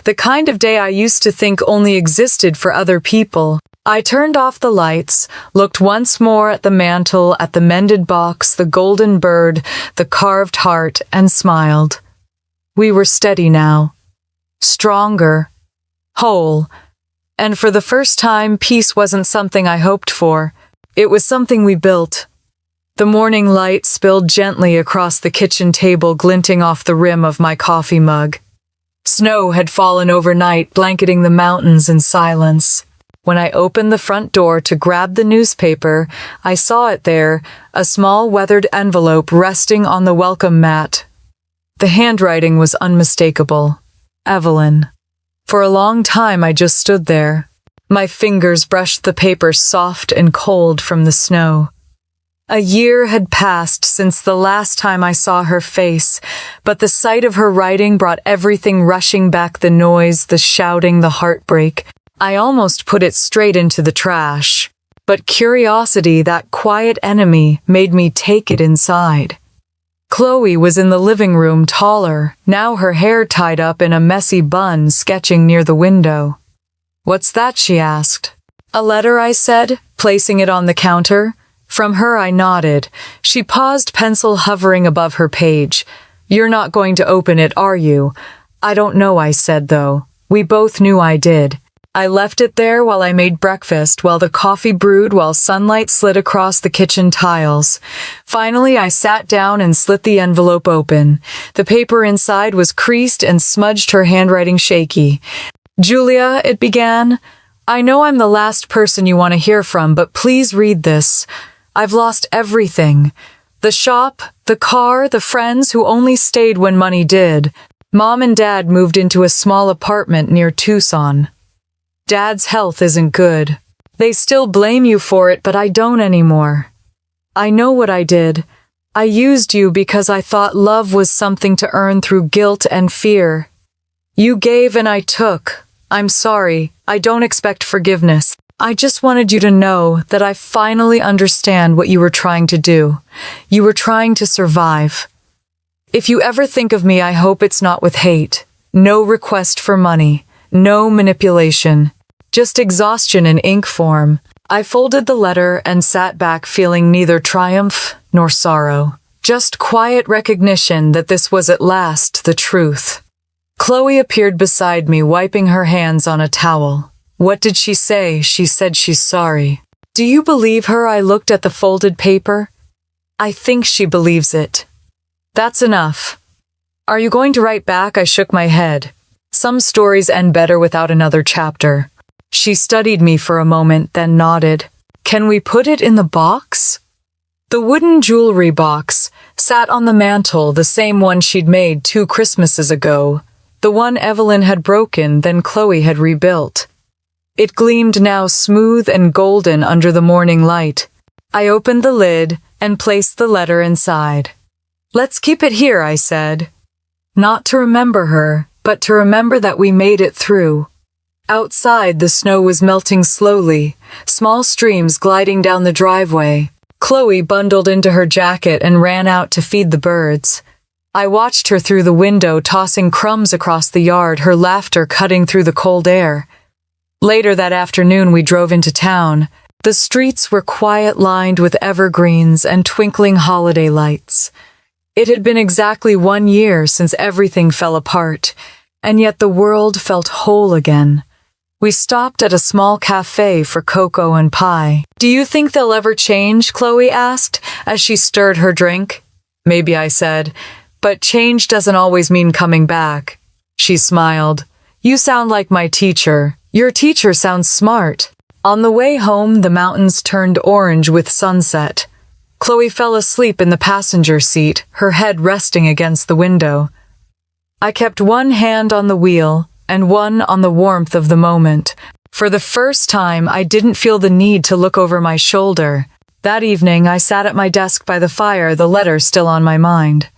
The kind of day I used to think only existed for other people. I turned off the lights, looked once more at the mantel, at the mended box, the golden bird, the carved heart, and smiled. We were steady now. Stronger. Whole. And for the first time, peace wasn't something I hoped for. It was something we built. The morning light spilled gently across the kitchen table, glinting off the rim of my coffee mug. Snow had fallen overnight, blanketing the mountains in silence. When I opened the front door to grab the newspaper, I saw it there, a small weathered envelope resting on the welcome mat. The handwriting was unmistakable. Evelyn. For a long time I just stood there. My fingers brushed the paper, soft and cold from the snow. A year had passed since the last time I saw her face, but the sight of her writing brought everything rushing back, the noise, the shouting, the heartbreak. I almost put it straight into the trash. But curiosity, that quiet enemy, made me take it inside. Chloe was in the living room, taller, now her hair tied up in a messy bun, sketching near the window. "What's that?" she asked. "A letter," I said, placing it on the counter. From her I nodded. She paused, pencil hovering above her page. "You're not going to open it, are you?" "I don't know," I said, though. We both knew I did. I left it there while I made breakfast, while the coffee brewed, while sunlight slid across the kitchen tiles. Finally, I sat down and slit the envelope open. The paper inside was creased and smudged, her handwriting shaky. "Julia," it began, "I know I'm the last person you want to hear from, but please read this. I've lost everything. The shop, the car, the friends who only stayed when money did. Mom and Dad moved into a small apartment near Tucson. Dad's health isn't good. They still blame you for it, but I don't anymore. I know what I did. I used you because I thought love was something to earn through guilt and fear. You gave and I took. I'm sorry. I don't expect forgiveness. I just wanted you to know that I finally understand what you were trying to do. You were trying to survive. If you ever think of me, I hope it's not with hate. No request for money. No manipulation. Just exhaustion in ink form." I folded the letter and sat back, feeling neither triumph nor sorrow. Just quiet recognition that this was at last the truth. Chloe appeared beside me, wiping her hands on a towel. "What did she say?" "She said she's sorry." "Do you believe her?" I looked at the folded paper. "I think she believes it." "That's enough." "Are you going to write back?" I shook my head. Some stories end better without another chapter. She studied me for a moment, then nodded. "Can we put it in the box?" The wooden jewelry box sat on the mantel, the same one she'd made 2 Christmases ago, the one Evelyn had broken, then Chloe had rebuilt. It gleamed now, smooth and golden under the morning light. I opened the lid and placed the letter inside. "Let's keep it here," I said. Not to remember her, but to remember that we made it through. Outside, the snow was melting slowly, small streams gliding down the driveway. Chloe bundled into her jacket and ran out to feed the birds. I watched her through the window, tossing crumbs across the yard, her laughter cutting through the cold air. Later that afternoon, we drove into town. The streets were quiet, lined with evergreens and twinkling holiday lights. It had been exactly 1 year since everything fell apart, and yet the world felt whole again. We stopped at a small cafe for cocoa and pie. "Do you think they'll ever change?" Chloe asked as she stirred her drink. "Maybe," I said, "but change doesn't always mean coming back." She smiled. "You sound like my teacher. Your teacher sounds smart." On the way home, the mountains turned orange with sunset. Chloe fell asleep in the passenger seat, her head resting against the window. I kept one hand on the wheel and one on the warmth of the moment. For the first time, I didn't feel the need to look over my shoulder. That evening, I sat at my desk by the fire, the letter still on my mind.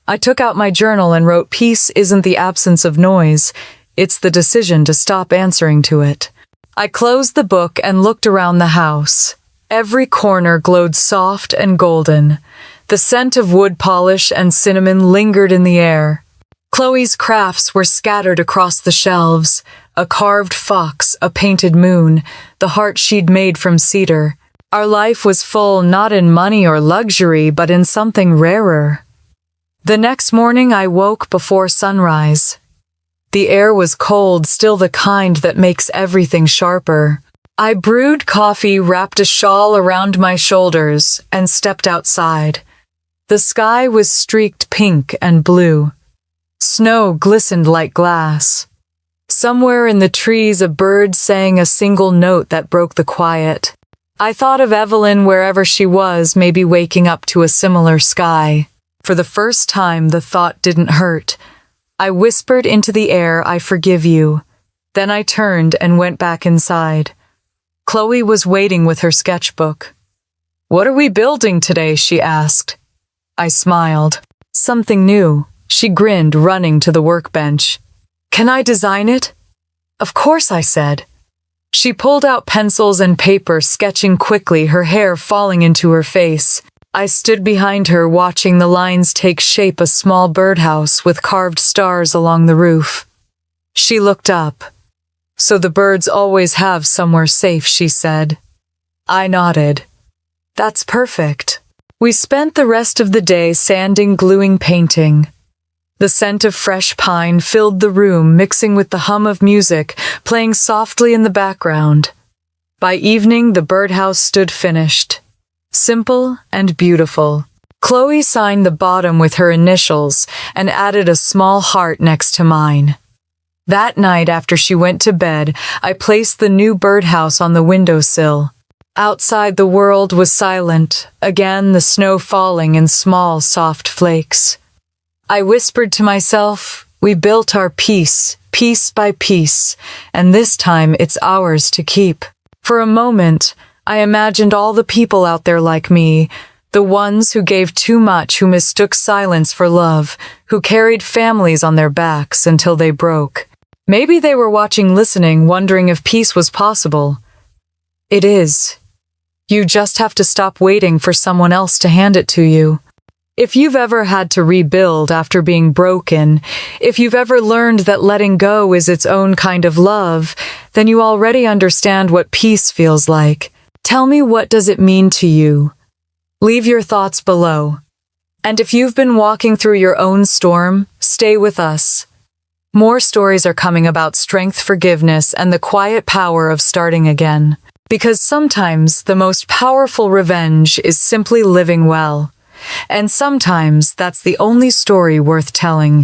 I took out my journal and wrote, "Peace isn't the absence of noise, it's the decision to stop answering to it." I closed the book and looked around the house. Every corner glowed soft and golden. The scent of wood polish and cinnamon lingered in the air. Chloe's crafts were scattered across the shelves, a carved fox, a painted moon, the heart she'd made from cedar. Our life was full not in money or luxury, but in something rarer. The next morning I woke before sunrise. The air was cold, still the kind that makes everything sharper. I brewed coffee, wrapped a shawl around my shoulders, and stepped outside. The sky was streaked pink and blue. Snow glistened like glass. Somewhere in the trees a bird sang a single note that broke the quiet. I thought of Evelyn wherever she was, maybe waking up to a similar sky. For the first time, the thought didn't hurt. I whispered into the air, "I forgive you." Then I turned and went back inside. Chloe was waiting with her sketchbook. "What are we building today?" she asked. I smiled. "Something new." She grinned, running to the workbench. "Can I design it?" "Of course," I said. She pulled out pencils and paper, sketching quickly, her hair falling into her face. I stood behind her, watching the lines take shape, a small birdhouse with carved stars along the roof. She looked up. "So the birds always have somewhere safe," she said. I nodded. "That's perfect." We spent the rest of the day sanding, gluing, painting. The scent of fresh pine filled the room, mixing with the hum of music playing softly in the background. By evening, the birdhouse stood finished. Simple and beautiful. Chloe signed the bottom with her initials and added a small heart next to mine. That night, after she went to bed, I placed the new birdhouse on the windowsill. Outside, the world was silent, again the snow falling in small, soft flakes. I whispered to myself, "We built our peace, piece by piece, and this time it's ours to keep." For a moment, I imagined all the people out there like me, the ones who gave too much, who mistook silence for love, who carried families on their backs until they broke. Maybe they were watching, listening, wondering if peace was possible. It is. You just have to stop waiting for someone else to hand it to you. If you've ever had to rebuild after being broken, if you've ever learned that letting go is its own kind of love, then you already understand what peace feels like. Tell me, what does it mean to you? Leave your thoughts below. And if you've been walking through your own storm, stay with us. More stories are coming about strength, forgiveness, and the quiet power of starting again. Because sometimes the most powerful revenge is simply living well. And sometimes that's the only story worth telling.